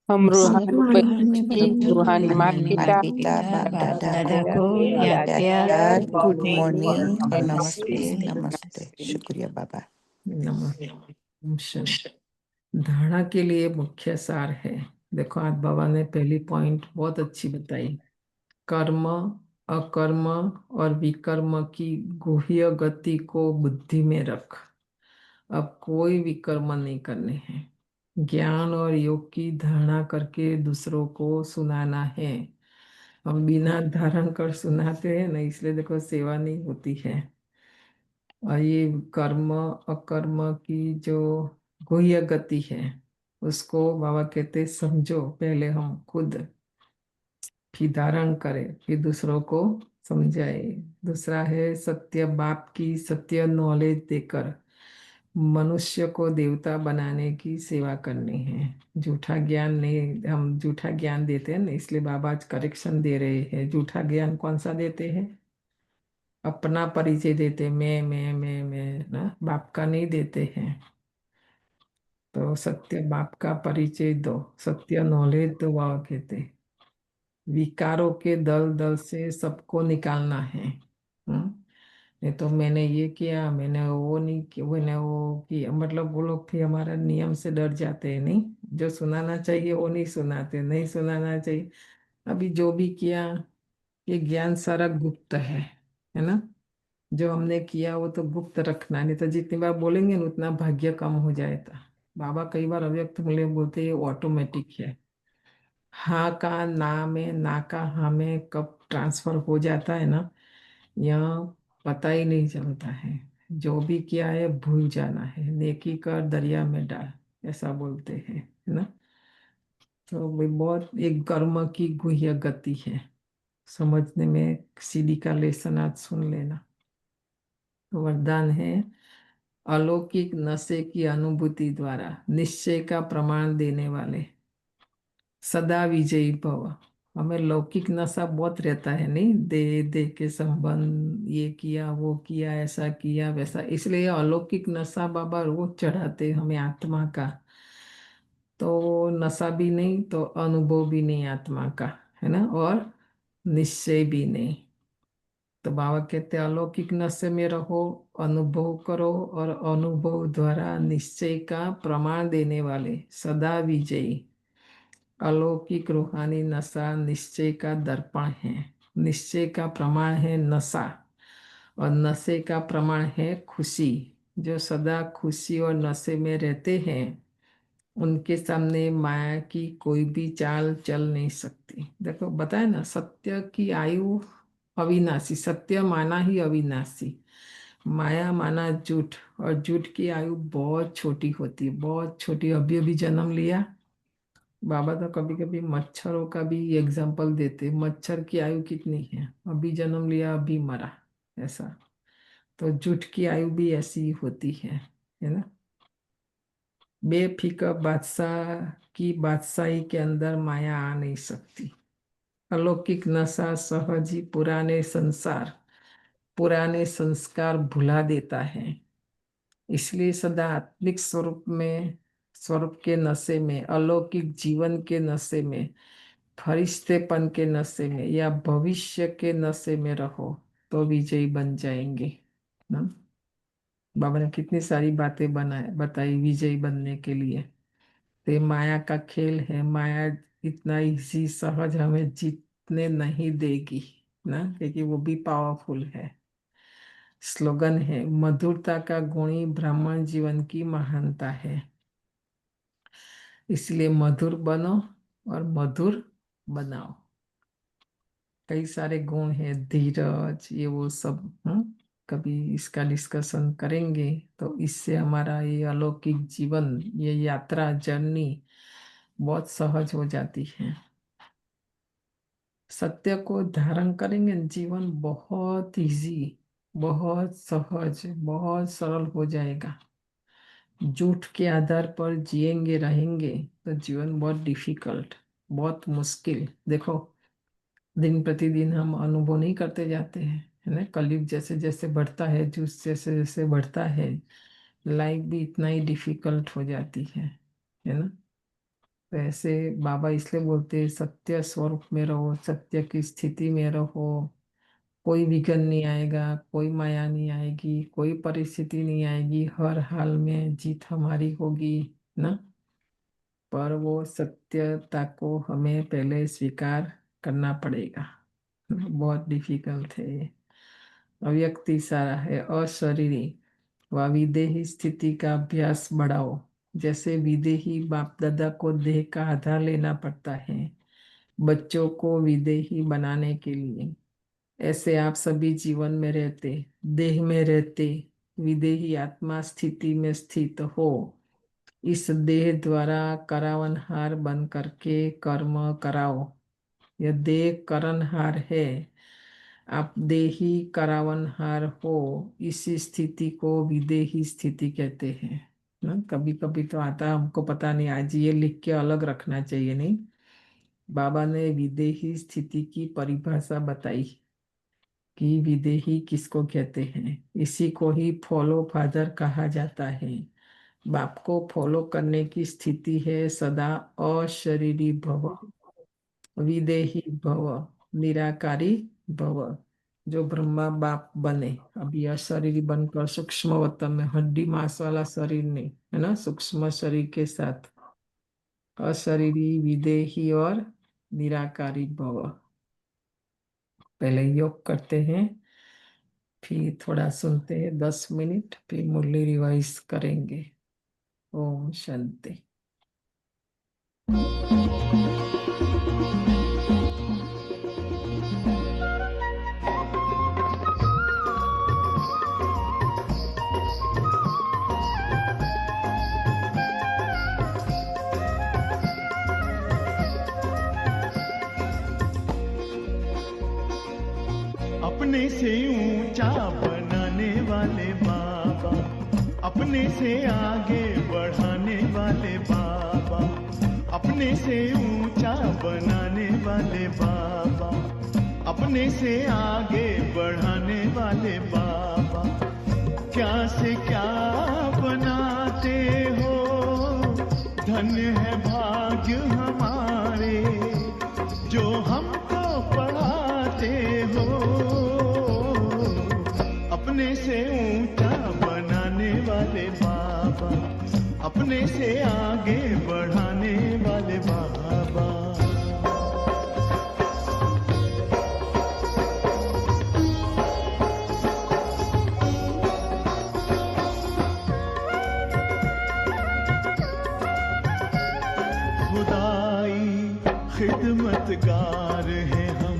हम रूहानी रूहानी बच्चों की बच्चों को रूहानी माता माता पिता पिता बाप बाप दादा दादा को को याद याद प्यार प्यार गुड मॉर्निंग और नमस्ते। नमस्ते नमस्ते। शुक्रिया बाबा। नमस्ते। धारणा के लिए मुख्य सार है। देखो, आज बाबा ने पहली पॉइंट बहुत अच्छी बताई। कर्म, अकर्म और विकर्म की गुह्य गति को बुद्धि में रख। अब कोई विकर्म नहीं करने हैं। ज्ञान और योग की धारणा करके दूसरों को सुनाना है। हम बिना धारण कर सुनाते हैं ना, इसलिए देखो सेवा नहीं होती है। और ये कर्म अकर्म की जो गुह्य गति है, उसको बाबा कहते समझो। पहले हम खुद फिर धारण करें, फिर दूसरों को समझाए। दूसरा है सत्य बाप की सत्य नॉलेज देकर मनुष्य को देवता बनाने की सेवा करनी है। झूठा ज्ञान नहीं, हम झूठा ज्ञान देते हैं ना, इसलिए बाबा आज करेक्शन दे रहे हैं। झूठा ज्ञान कौन सा देते हैं? अपना परिचय देते, मैं ना, बाप का नहीं देते हैं। तो सत्य बाप का परिचय दो, सत्य नॉलेज दो। बाबा कहते विकारों के दल दल से सबको निकालना है। नहीं तो मैंने ये किया, मैंने वो नहीं किया, मैंने वो किया, मतलब वो लोग फिर हमारा नियम से डर जाते हैं। नहीं, जो सुनाना चाहिए वो नहीं सुनाते, नहीं सुनाना चाहिए। अभी जो भी किया, ये ज्ञान सारा गुप्त है ना। जो हमने किया वो तो गुप्त रखना, नहीं तो जितनी बार बोलेंगे ना उतना भाग्य कम हो जाएगा। बाबा कई बार अव्यक्त मूल्य बोलते हैं, ऑटोमेटिक है। हाँ का ना में, ना का हाँ में कब ट्रांसफर हो जाता है ना, यह पता ही नहीं चलता है। जो भी किया है भूल जाना है, नेकी कर दरिया में डाल, ऐसा बोलते हैं, है ना। तो वो बहुत एक कर्म की गुह्य गति है। समझने में सीडी का लेसन आज सुन लेना। वरदान है अलौकिक नशे की अनुभूति द्वारा निश्चय का प्रमाण देने वाले सदा विजयी भव। हमें लौकिक नशा बहुत रहता है, नहीं, दे दे के संबंध, ये किया वो किया, ऐसा किया वैसा, इसलिए अलौकिक नशा बाबा रोज चढ़ाते हमें आत्मा का। तो नशा भी नहीं तो अनुभव भी नहीं आत्मा का, है ना, और निश्चय भी नहीं। तो बाबा कहते अलौकिक नशे में रहो, अनुभव करो, और अनुभव द्वारा निश्चय का प्रमाण देने वाले सदा विजयी। अलौकिक रूहानी नशा निश्चय का दर्पण है। निश्चय का प्रमाण है नशा, और नशे का प्रमाण है खुशी। जो सदा खुशी और नशे में रहते हैं, उनके सामने माया की कोई भी चाल चल नहीं सकती। देखो बताए ना, सत्य की आयु अविनाशी, सत्य माना ही अविनाशी, माया माना झूठ, और झूठ की आयु बहुत छोटी होती है, बहुत छोटी। अभी अभी जन्म लिया, बाबा तो कभी कभी मच्छरों का भी एग्जाम्पल देते, मच्छर की आयु कितनी है, अभी जन्म लिया अभी मरा, ऐसा। तो झूठ की आयु भी ऐसी ही होती है ना। बेफिक्र बादशाह की बादशाही के अंदर माया आ नहीं सकती। अलौकिक नशा सहज ही पुराने संस्कार भुला देता है। इसलिए सदा आत्मिक स्वरूप के नशे में, अलौकिक जीवन के नशे में, फरिश्तेपन के नशे में या भविष्य के नशे में रहो तो विजयी बन जाएंगे ना। बाबा ने कितनी सारी बातें बताई विजयी बनने के लिए। तो ये माया का खेल है। माया इतना इजी सहज हमें जीतने नहीं देगी ना, क्योंकि वो भी पावरफुल है। स्लोगन है मधुरता का गुणी ब्राह्मण जीवन की महानता है। इसलिए मधुर बनो और मधुर बनाओ। कई सारे गुण हैं, धीरज, ये वो सब, कभी इसका डिस्कशन करेंगे। तो इससे हमारा ये अलौकिक जीवन, ये यात्रा जर्नी बहुत सहज हो जाती है। सत्य को धारण करेंगे, जीवन बहुत इजी, बहुत सहज, बहुत सरल हो जाएगा। झूठ के आधार पर जिएंगे रहेंगे तो जीवन बहुत डिफिकल्ट, बहुत मुश्किल। देखो दिन प्रतिदिन हम अनुभव नहीं करते जाते हैं, है ना। कलयुग जैसे जैसे बढ़ता है, झूठ जैसे जैसे बढ़ता है, लाइफ भी इतना ही डिफिकल्ट हो जाती है ना। तो ऐसे बाबा इसलिए बोलते हैं सत्य स्वरूप में रहो, सत्य की स्थिति में रहो। कोई विघन नहीं आएगा, कोई माया नहीं आएगी, कोई परिस्थिति नहीं आएगी, हर हाल में जीत हमारी होगी ना। पर वो सत्यता को हमें पहले स्वीकार करना पड़ेगा। बहुत डिफिकल्ट है ये। अव्यक्ति सारा है, अशरीरी व विदेही स्थिति का अभ्यास बढ़ाओ। जैसे विदेही बाप दादा को देह का आधार लेना पड़ता है बच्चों को विदेही बनाने के लिए, ऐसे आप सभी जीवन में रहते, देह में रहते, विदेही आत्मा स्थिति में स्थित हो। इस देह द्वारा करावनहार बन करके कर्म कराओ। यह देह करनहार है, आप देही करावनहार हो। इसी स्थिति को विदेही स्थिति कहते हैं ना। कभी कभी तो आता हमको पता नहीं, आज ये लिख के अलग रखना चाहिए नहीं। बाबा ने विदेही स्थिति की परिभाषा बताई कि विदेही किसको कहते हैं। इसी को ही फॉलो फादर कहा जाता है। बाप को फॉलो करने की स्थिति है सदा अशरीरी भव, विदेही भव, निराकारी भव। जो ब्रह्मा बाप बने, अभी अशरीरी बनकर सूक्ष्म वतन में, हड्डी मांस वाला शरीर नहीं, है ना, सूक्ष्म शरीर के साथ अशरीरी, विदेही और निराकारी भव। पहले योग करते हैं, फिर थोड़ा सुनते हैं 10 मिनट, फिर मुरली रिवाइज करेंगे। ओम शांति। अपने से ऊंचा बनाने वाले बाबा, अपने से आगे बढ़ाने वाले बाबा, अपने से ऊंचा बनाने वाले बाबा, अपने से आगे बढ़ाने वाले बाबा। क्या से क्या बनाते हो, धन्य है भाग्य हमारे जो हमको पढ़ाते हो। अपने से ऊंचा बनाने वाले बाबा, अपने से आगे बढ़ाने वाले बाबा। खुदाई खिदमतगार है हम,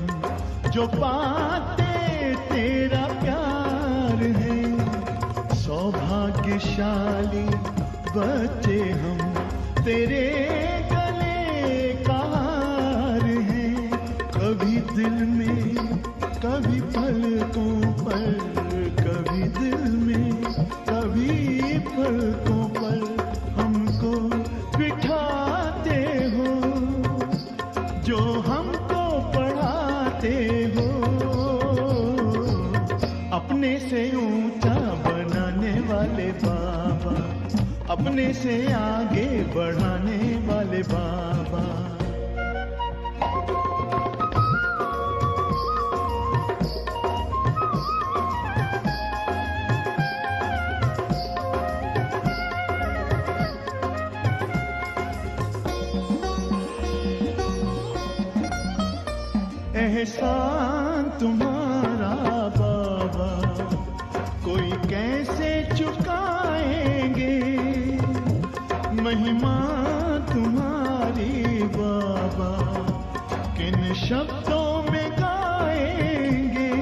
जो पाते तेरा प्यार है। सौभाग्यशाली बच्चे हम, तेरे गले का हार है। कभी दिल में, कभी पलकों पर, कभी दिल में, कभी पलकों पर हमको बिठाते हो, जो हमको पढ़ाते हो। अपने से ऊंचा बनाने वाले बाबा, अपने से आगे बढ़ाने वाले बाबा। एहसान तुम्हारा बाबा कोई कैसे चुकाएंगे, महिमा तुम्हारी बाबा किन शब्दों में गाएंगे।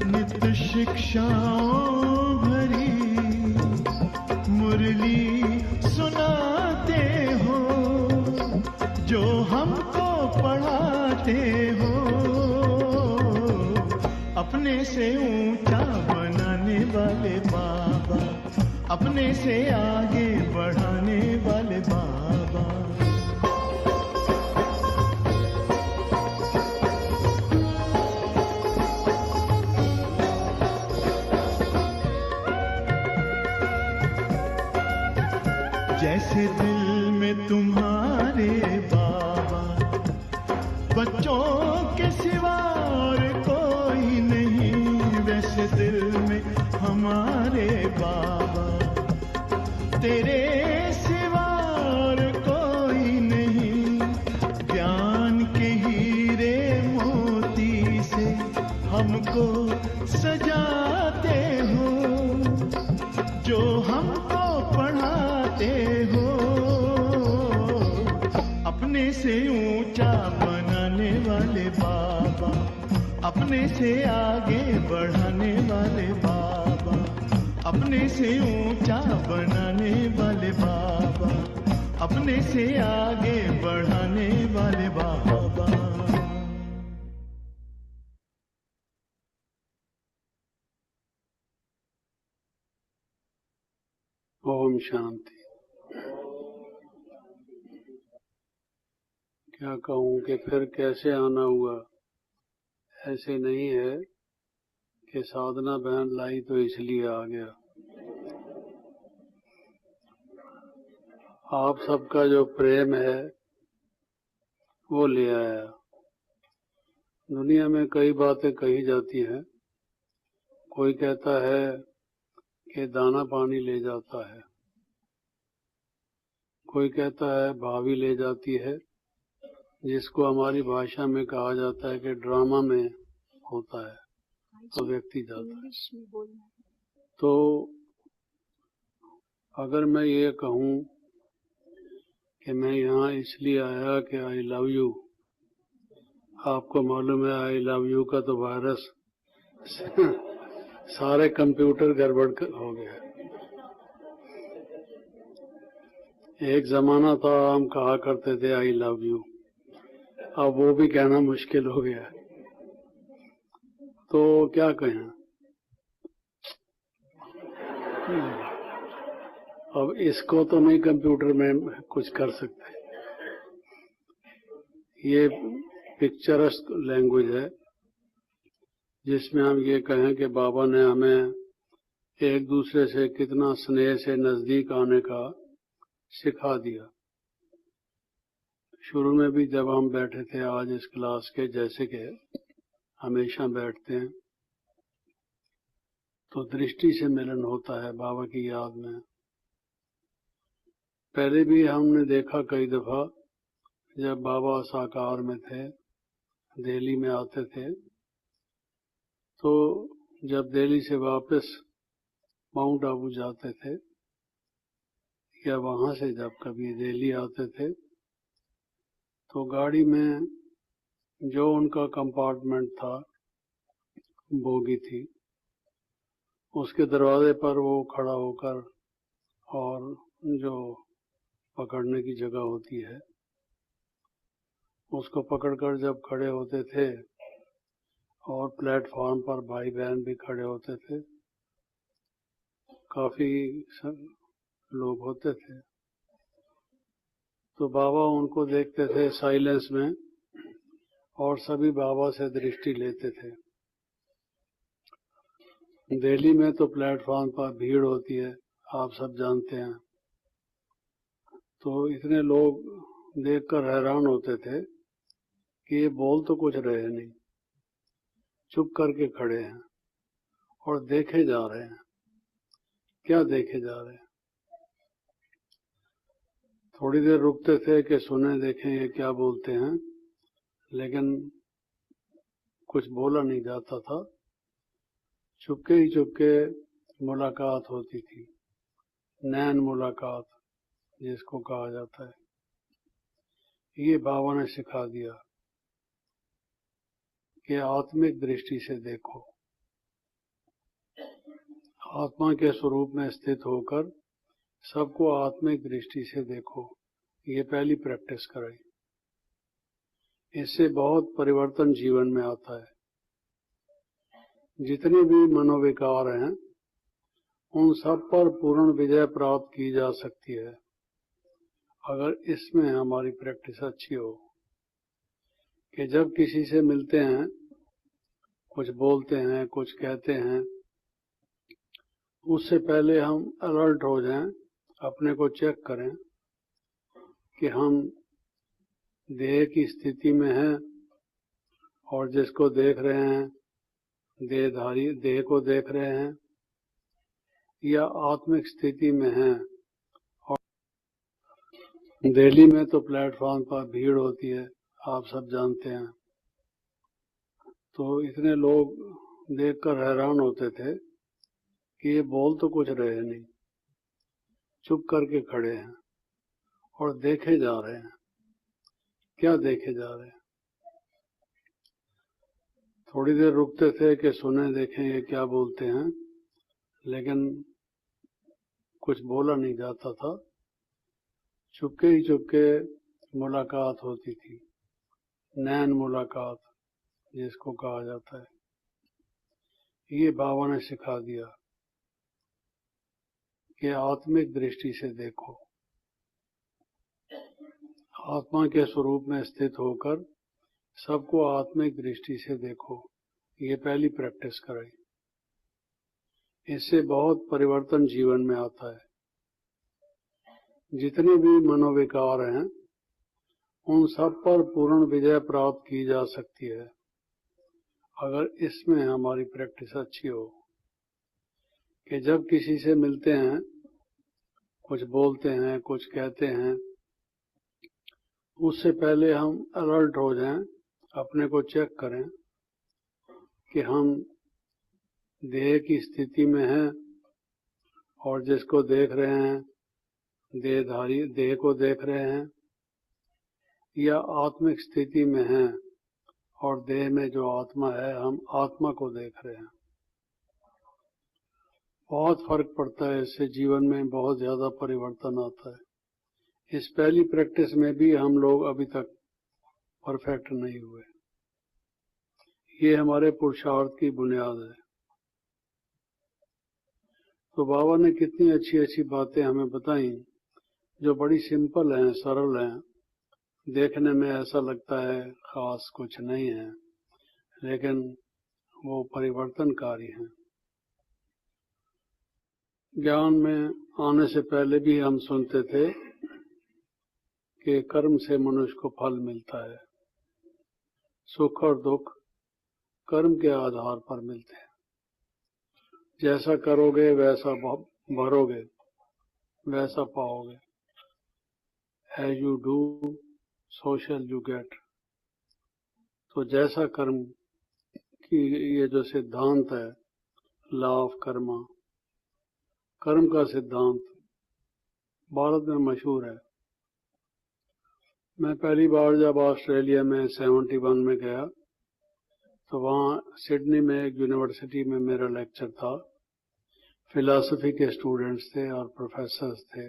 नित्य शिक्षाओं भरी मुरली सुनाते हो, जो हमको पढ़ाते हो। अपने से ऊंचा बनाने वाले बाबा, अपने से आगे बढ़ाने वाले बाबा। जैसे दिल में तुम्हारे बाबा बच्चों के सिवा और कोई नहीं, वैसे दिल में हमारे बाबा तेरे सिवा और कोई नहीं। ज्ञान के हीरे मोती से हमको सजाते हो, जो हमको पढ़ाते हो। अपने से ऊंचा बनाने वाले बाबा, अपने से आगे बढ़ाने वाले बाबा, अपने से ऊंचा बनाने वाले बाबा, अपने से आगे बढ़ाने वाले बाबा। ओम शांति। क्या कहूँ कि फिर कैसे आना हुआ, ऐसे नहीं है कि साधना बहन लाई तो इसलिए आ गया। आप सबका जो प्रेम है वो ले आया। दुनिया में कई बातें कही जाती हैं। कोई कहता है कि दाना पानी ले जाता है, कोई कहता है भाभी ले जाती है, जिसको हमारी भाषा में कहा जाता है कि ड्रामा में होता है तो व्यक्ति जाता है। तो अगर मैं ये कहूँ कि मैं यहाँ इसलिए आया कि आई लव यू, आपको मालूम है आई लव यू का तो वायरस सारे कंप्यूटर गड़बड़ हो गया। एक जमाना था हम कहा करते थे आई लव यू, अब वो भी कहना मुश्किल हो गया। तो क्या कहें, अब इसको तो नहीं कंप्यूटर में कुछ कर सकते। ये पिक्चरस्क लैंग्वेज है जिसमें हम ये कहें कि बाबा ने हमें एक दूसरे से कितना स्नेह से नजदीक आने का सिखा दिया। शुरू में भी जब हम बैठे थे आज इस क्लास के, जैसे कि हमेशा बैठते हैं, तो दृष्टि से मिलन होता है बाबा की याद में। पहले भी हमने देखा कई दफा जब बाबा साकार में थे, दिल्ली में आते थे, तो जब दिल्ली से वापस माउंट आबू जाते थे या वहां से जब कभी दिल्ली आते थे, तो गाड़ी में जो उनका कंपार्टमेंट था, बोगी थी, उसके दरवाजे पर वो खड़ा होकर और जो पकड़ने की जगह होती है उसको पकड़कर जब खड़े होते थे, और प्लेटफॉर्म पर भाई बहन भी खड़े होते थे, काफी लोग होते थे, तो बाबा उनको देखते थे साइलेंस में और सभी बाबा से दृष्टि लेते थे। दिल्ली में तो प्लेटफॉर्म पर भीड़ होती है, आप सब जानते हैं, तो इतने लोग देखकर हैरान होते थे कि ये बोल तो कुछ रहे नहीं, चुप करके खड़े हैं और देखे जा रहे हैं। क्या देखे जा रहे हैं? थोड़ी देर रुकते थे कि सुने देखें ये क्या बोलते हैं, लेकिन कुछ बोला नहीं जाता था। चुपके ही चुपके मुलाकात होती थी, नैन मुलाकात जिसको कहा जाता है। ये बाबा ने सिखा दिया कि आत्मिक दृष्टि से देखो, आत्मा के स्वरूप में स्थित होकर सबको आत्मिक दृष्टि से देखो। ये पहली प्रैक्टिस कराई, इससे बहुत परिवर्तन जीवन में आता है। जितने भी मनोविकार हैं उन सब पर पूर्ण विजय प्राप्त की जा सकती है अगर इसमें हमारी प्रैक्टिस अच्छी हो कि जब किसी से मिलते हैं, कुछ बोलते हैं, कुछ कहते हैं, उससे पहले हम अलर्ट हो जाएं, अपने को चेक करें कि हम देह की स्थिति में हैं और जिसको देख रहे हैं देहधारी देह को देख रहे हैं या आत्मिक स्थिति में हैं। और दिल्ली में तो प्लेटफॉर्म पर भीड़ होती है, आप सब जानते हैं। तो इतने लोग देखकर हैरान होते थे कि ये बोल तो कुछ रहे नहीं, चुप करके खड़े हैं और देखे जा रहे हैं। क्या देखे जा रहे हैं? थोड़ी देर रुकते थे कि सुने देखें ये क्या बोलते हैं, लेकिन कुछ बोला नहीं जाता था। चुपके ही चुपके मुलाकात होती थी, नैन मुलाकात जिसको कहा जाता है। ये बाबा ने सिखा दिया कि आत्मिक दृष्टि से देखो, आत्मा के स्वरूप में स्थित होकर सबको आत्मिक दृष्टि से देखो। ये पहली प्रैक्टिस कराई। इससे बहुत परिवर्तन जीवन में आता है। जितने भी मनोविकार हैं उन सब पर पूर्ण विजय प्राप्त की जा सकती है अगर इसमें हमारी प्रैक्टिस अच्छी हो कि जब किसी से मिलते हैं, कुछ बोलते हैं, कुछ कहते हैं, उससे पहले हम अलर्ट हो जाएं, अपने को चेक करें कि हम देह की स्थिति में हैं और जिसको देख रहे हैं देहधारी देह को देख रहे हैं या आत्मिक स्थिति में हैं और देह में जो आत्मा है हम आत्मा को देख रहे हैं। बहुत फर्क पड़ता है, इससे जीवन में बहुत ज्यादा परिवर्तन आता है। इस पहली प्रैक्टिस में भी हम लोग अभी तक परफेक्ट नहीं हुए। ये हमारे पुरुषार्थ की बुनियाद है। तो बाबा ने कितनी अच्छी अच्छी बातें हमें बताई जो बड़ी सिंपल हैं, सरल हैं, देखने में ऐसा लगता है खास कुछ नहीं है, लेकिन वो परिवर्तनकारी हैं। ज्ञान में आने से पहले भी हम सुनते थे कि कर्म से मनुष्य को फल मिलता है। सुख और दुख कर्म के आधार पर मिलते हैं। जैसा करोगे वैसा भरोगे, वैसा पाओगे। As you do, so shall you get। तो जैसा कर्म की ये जो सिद्धांत है, लॉ ऑफ कर्मा, कर्म का सिद्धांत भारत में मशहूर है। मैं पहली बार जब ऑस्ट्रेलिया में 71 में गया तो वहाँ सिडनी में एक यूनिवर्सिटी में मेरा लेक्चर था। फिलॉसफी के स्टूडेंट्स थे और प्रोफेसर्स थे।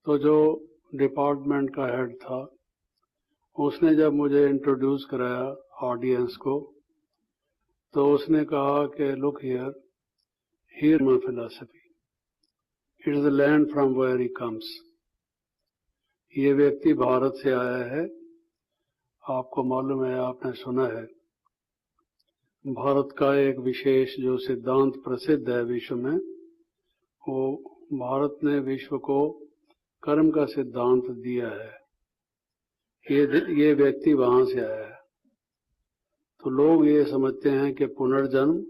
तो जो डिपार्टमेंट का हेड था उसने जब मुझे इंट्रोड्यूस कराया ऑडियंस को, तो उसने कहा कि look here my philosophy, it is the land from where he comes. ये व्यक्ति भारत से आया है। आपको मालूम है, आपने सुना है, भारत का एक विशेष जो सिद्धांत प्रसिद्ध है विश्व में, वो भारत ने विश्व को कर्म का सिद्धांत दिया है। ये व्यक्ति वहां से आया है। तो लोग ये समझते हैं कि पुनर्जन्म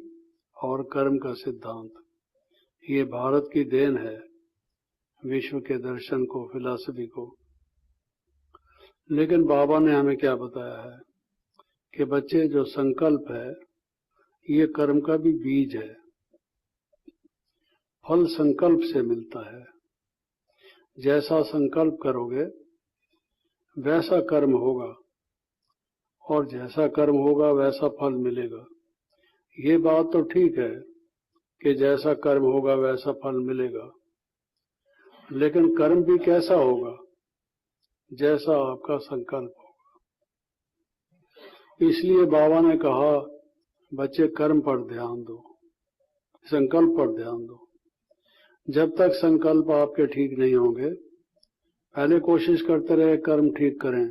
और कर्म का सिद्धांत ये भारत की देन है विश्व के दर्शन को, फिलॉसफी को। लेकिन बाबा ने हमें क्या बताया है कि बच्चे, जो संकल्प है ये कर्म का भी बीज है। फल संकल्प से मिलता है। जैसा संकल्प करोगे वैसा कर्म होगा और जैसा कर्म होगा वैसा फल मिलेगा। ये बात तो ठीक है कि जैसा कर्म होगा वैसा फल मिलेगा, लेकिन कर्म भी कैसा होगा? जैसा आपका संकल्प होगा। इसलिए बाबा ने कहा बच्चे कर्म पर ध्यान दो, संकल्प पर ध्यान दो। जब तक संकल्प आपके ठीक नहीं होंगे, पहले कोशिश करते रहे कर्म ठीक करें,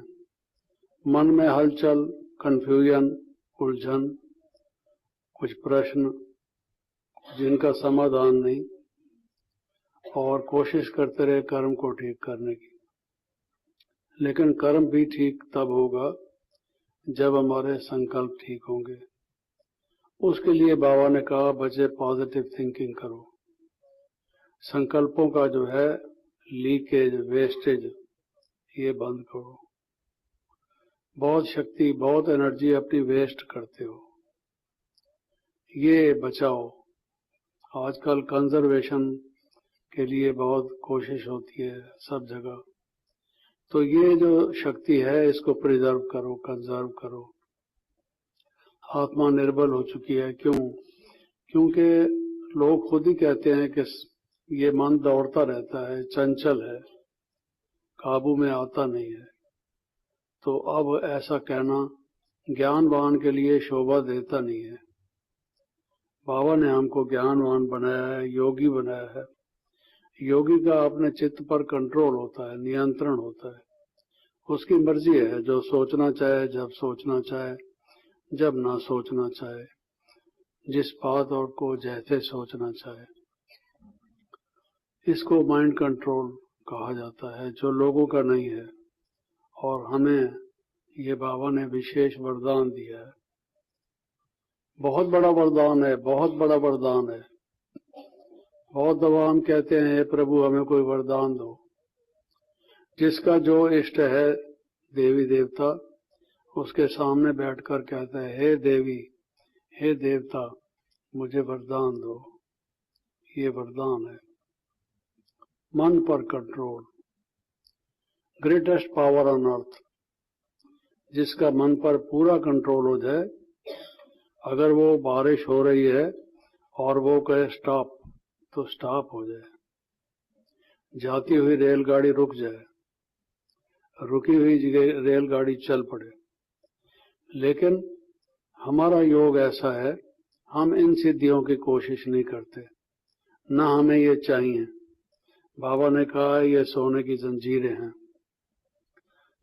मन में हलचल, कंफ्यूजन, उलझन, कुछ प्रश्न जिनका समाधान नहीं, और कोशिश करते रहे कर्म को ठीक करने की। लेकिन कर्म भी ठीक तब होगा जब हमारे संकल्प ठीक होंगे। उसके लिए बाबा ने कहा बच्चे पॉजिटिव थिंकिंग करो, संकल्पों का जो है लीकेज, वेस्टेज, ये बंद करो। बहुत शक्ति, बहुत एनर्जी अपनी वेस्ट करते हो, ये बचाओ। आजकल कंजर्वेशन के लिए बहुत कोशिश होती है सब जगह, तो ये जो शक्ति है इसको प्रिजर्व करो, कंजर्व करो। आत्मा निर्बल हो चुकी है, क्यों? क्योंकि लोग खुद ही कहते हैं कि ये मन दौड़ता रहता है, चंचल है, काबू में आता नहीं है। तो अब ऐसा कहना ज्ञानवान के लिए शोभा देता नहीं है। बाबा ने हमको ज्ञानवान बनाया है, योगी बनाया है। योगी का अपने चित्त पर कंट्रोल होता है, नियंत्रण होता है, उसकी मर्जी है, जो सोचना चाहे, जब सोचना चाहे, जब ना सोचना चाहे, जिस बात और को जैसे सोचना चाहे। इसको माइंड कंट्रोल कहा जाता है, जो लोगों का नहीं है। और हमें ये बाबा ने विशेष वरदान दिया है, बहुत बड़ा वरदान है, बहुत बड़ा वरदान है। बहुत दफा हम कहते हैं, हे प्रभु हमें कोई वरदान दो। जिसका जो इष्ट है देवी देवता, उसके सामने बैठकर कहता है, हे देवी, हे देवता, मुझे वरदान दो। ये वरदान है, मन पर control, greatest power on earth. जिसका मन पर पूरा कंट्रोल हो जाए, अगर वो बारिश हो रही है और वो कहे स्टॉप, तो स्टॉप हो जाए। जाती हुई रेलगाड़ी रुक जाए, रुकी हुई रेलगाड़ी चल पड़े। लेकिन हमारा योग ऐसा है, हम इन सिद्धियों की कोशिश नहीं करते, ना हमें ये चाहिए। बाबा ने कहा ये सोने की जंजीरें हैं,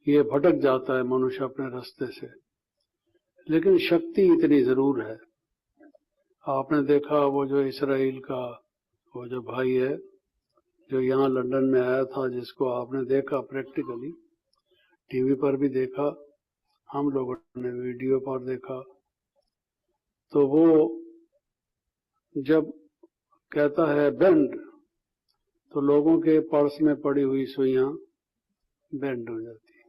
ये भटक जाता है मनुष्य अपने रास्ते से। लेकिन शक्ति इतनी जरूर है। आपने देखा वो जो इसराइल का वो जो भाई है, जो यहाँ लंदन में आया था, जिसको आपने देखा प्रैक्टिकली, टीवी पर भी देखा, हम लोगों ने वीडियो पर देखा। तो वो जब कहता है बेंड, तो लोगों के पर्स में पड़ी हुई सुइयां बेंड हो जाती है।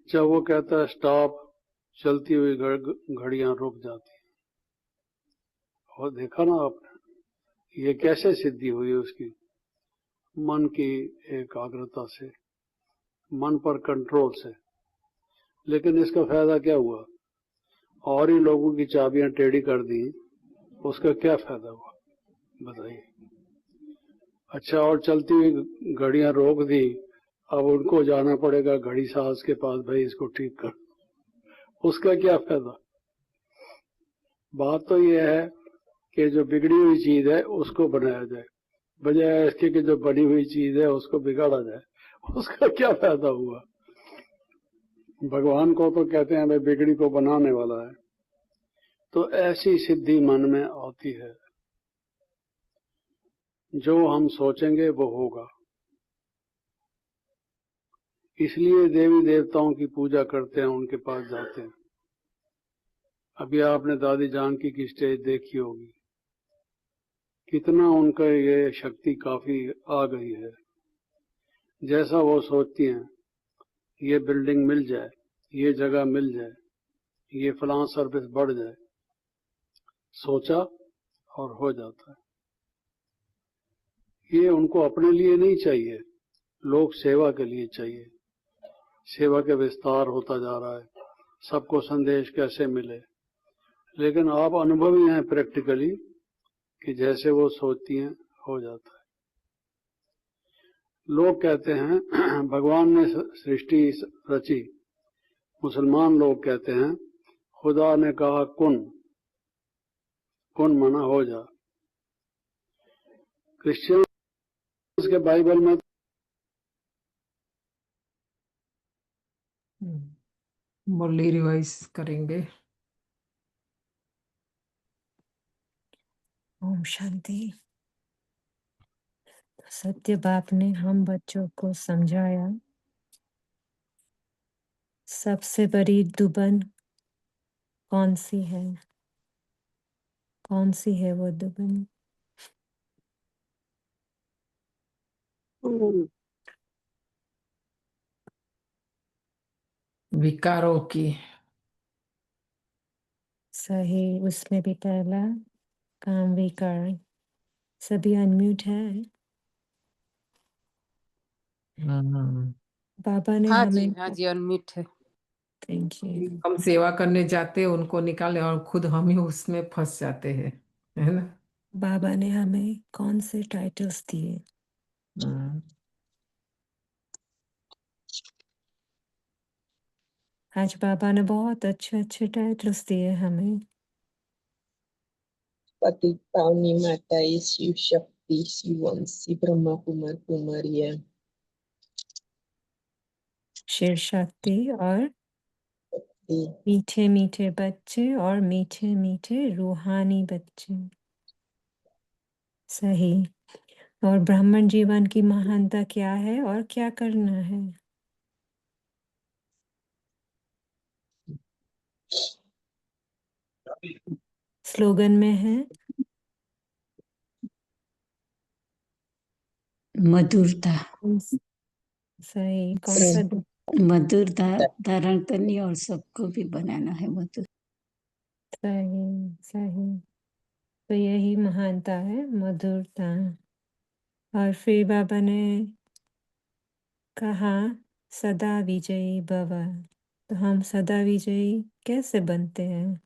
जब वो कहता है स्टॉप, चलती हुई घड़ियां रुक जाती हैं। और देखा ना आपने, ये कैसे सिद्धि हुई उसकी? मन की एकाग्रता से, मन पर कंट्रोल से। लेकिन इसका फायदा क्या हुआ? और ही लोगों की चाबियां टेढ़ी कर दी, उसका क्या फायदा हुआ बताइए? अच्छा, और चलती हुई घड़ियां रोक दी, अब उनको जाना पड़ेगा घड़ी साहब के पास, भाई इसको ठीक कर। उसका क्या फायदा? बात तो ये है कि जो बिगड़ी हुई चीज है उसको बनाया जाए, बजाय इसके कि जो बनी हुई चीज है उसको बिगाड़ा जाए। उसका क्या फायदा हुआ? भगवान को तो कहते हैं भाई बिगड़ी को बनाने वाला है। तो ऐसी सिद्धि मन में आती है, जो हम सोचेंगे वो होगा। इसलिए देवी देवताओं की पूजा करते हैं, उनके पास जाते हैं। अभी आपने दादी जानकी की स्टेज देखी होगी, कितना उनका ये शक्ति काफी आ गई है। जैसा वो सोचती हैं, ये बिल्डिंग मिल जाए, ये जगह मिल जाए, ये फलां सर्विस बढ़ जाए, सोचा और हो जाता है। ये उनको अपने लिए नहीं चाहिए, लोक सेवा के लिए चाहिए। सेवा के विस्तार होता जा रहा है, सबको संदेश कैसे मिले। लेकिन आप अनुभवी हैं प्रैक्टिकली कि जैसे वो सोचती हैं हो जाता है। लोग कहते हैं भगवान ने सृष्टि रची, मुसलमान लोग कहते हैं खुदा ने कहा कुन, कुन मना हो जा। क्रिश्चियंस के बाइबल में मुरली रिवाइज करेंगे। ओम शांति। सत्य बाप ने हम बच्चों को समझाया, सबसे बड़ी दुबन कौन सी है, कौन सी है वो दुबन? विकारों की। सही, उसमें भी पहला काम विकार। सभी अनम्यूट है। बाबा ने हाँ हमें, जी अनम्यूट है। Thank you. हम सेवा करने जाते हैं, उनको निकाले और खुद हम ही उसमें फंस जाते हैं, है ना। बाबा ने हमें कौन से टाइटल्स दिए? आज बाबा ने बहुत अच्छे अच्छे टाइटल्स दिए हमें। पतित पावनी माता, शिव शक्ति, शिववंशी, ब्रह्मा कुमार कुमारिया, शिव शक्ति और मीठे मीठे बच्चे और मीठे मीठे रूहानी बच्चे। सही। और ब्राह्मण जीवन की महानता क्या है और क्या करना है? स्लोगन में है मधुरता। सही। कौन सा? मधुरता धारण करनी और सबको भी बनाना है मधुर। सही सही। तो यही महानता है, मधुरता। और फिर बाबा ने कहा सदा विजयी भव। तो हम सदा विजयी कैसे बनते हैं?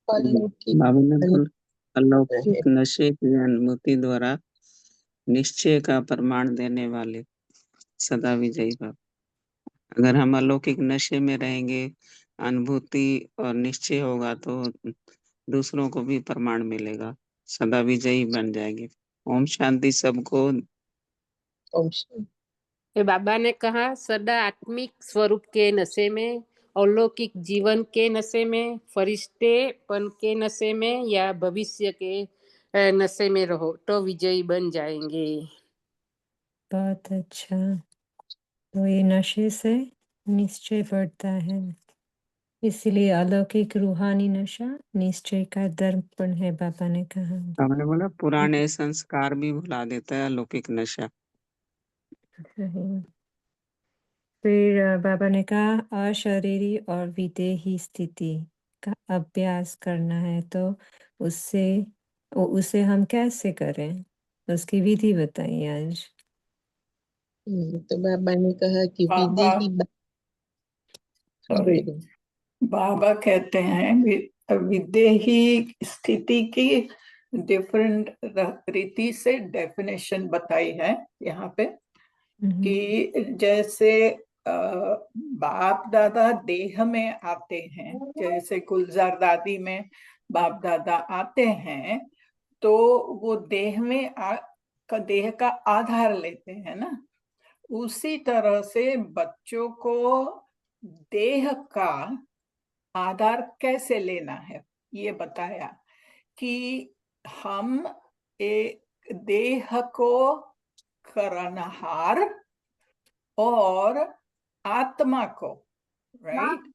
बाबा ने बोला अलौकिक नशे की अनुभूति द्वारा निश्चय का प्रमाण देने वाले सदा विजयी भव। अगर हम अलौकिक नशे में रहेंगे, अनुभूति और निश्चय होगा तो दूसरों को भी प्रमाण मिलेगा, सदा विजयी बन जाएंगे। ओम शांति सबको। ओम शांति। ये बाबा ने कहा सदा आत्मिक स्वरूप के नशे में, अलौकिक जीवन के नशे में, फरिश्तेपन के नशे में या भविष्य के नशे में रहो तो विजयी बन जाएंगे। बहुत अच्छा। तो ये नशे से निश्चय बढ़ता है, इसलिए अलौकिक रूहानी नशा निश्चय का दर्पण है, बाबा ने कहा। हमने बोला पुराने संस्कार भी भुला देता है अलौकिक नशा। सही। फिर बाबा ने कहा अशरीरी और विदेही स्थिति का अभ्यास करना है, तो उसे हम कैसे करें? उसकी विधि बताइए आज। तो बाबा ने कहा कि विदेही बाबा कहते हैं विदेही स्थिति की डिफरेंट रीति से डेफिनेशन बताई है यहाँ पे कि जैसे बाप दादा देह में आते हैं, जैसे गुलजार दादी में बाप दादा आते हैं, तो वो देह में देह का आधार लेते हैं ना। उसी तरह से बच्चों को देह का आधार कैसे लेना है ये बताया कि हम एक देह को करनहार और आत्मा को, राइट,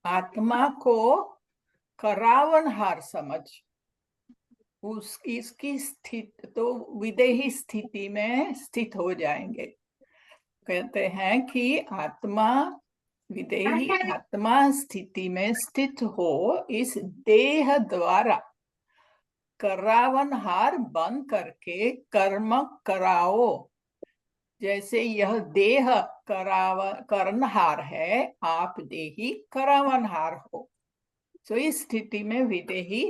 आत्मा को करावनहार समझ इसकी स्थिति तो विदेही स्थिति में स्थित हो जाएंगे। कहते हैं कि आत्मा विदेही आत्मा स्थिति में स्थित हो, इस देह द्वारा करावनहार बन करके कर्म कराओ। जैसे यह देह करनहार है, आप देही करावनहार हो, तो इस स्थिति में विदेही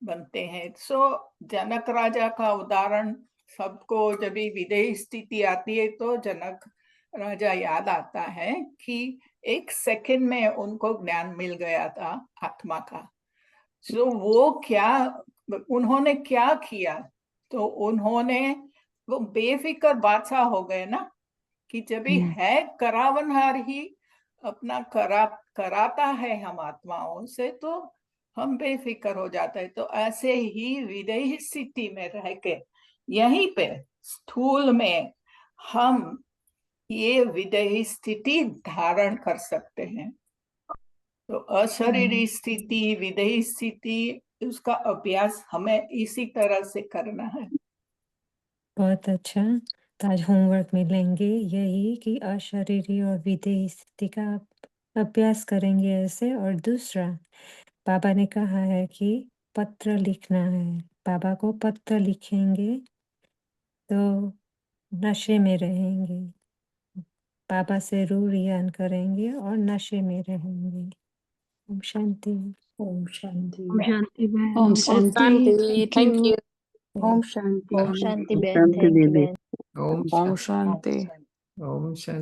बनते हैं। सो जनक राजा का उदाहरण सबको जब विदेही स्थिति आती है तो जनक राजा याद आता है कि 1 सेकंड में उनको ज्ञान मिल गया था आत्मा का। तो वो क्या, उन्होंने क्या किया, तो उन्होंने वो बेफिक्र बादशाह हो गए ना, कि जब भी है करावनहार ही अपना कराता है हम आत्माओं से, तो हम बेफिक्र हो जाते हैं। तो ऐसे ही विदेही स्थिति में रह के यहीं पे स्थूल में हम ये विदेही स्थिति धारण कर सकते हैं। तो अशरीरी स्थिति, विदेही स्थिति, उसका अभ्यास हमें इसी तरह से करना है। बहुत अच्छा। तो आज होमवर्क में लेंगे यही कि अशरीरी और विदेही स्थिति का अभ्यास करेंगे ऐसे। और दूसरा, बाबा ने कहा है कि पत्र लिखना है, बाबा को पत्र लिखेंगे तो नशे में रहेंगे, बाबा से रूरियान करेंगे और नशे में रहेंगे। ओम शांति। ओम शांति। ओम शांति बहन। ओम ओम शांति। शांति। Thank you. ओम शांति। ओम शांति बहन, शांति थैंक यू दीदी। बहन। ओम ओम शांति। ओम शांति।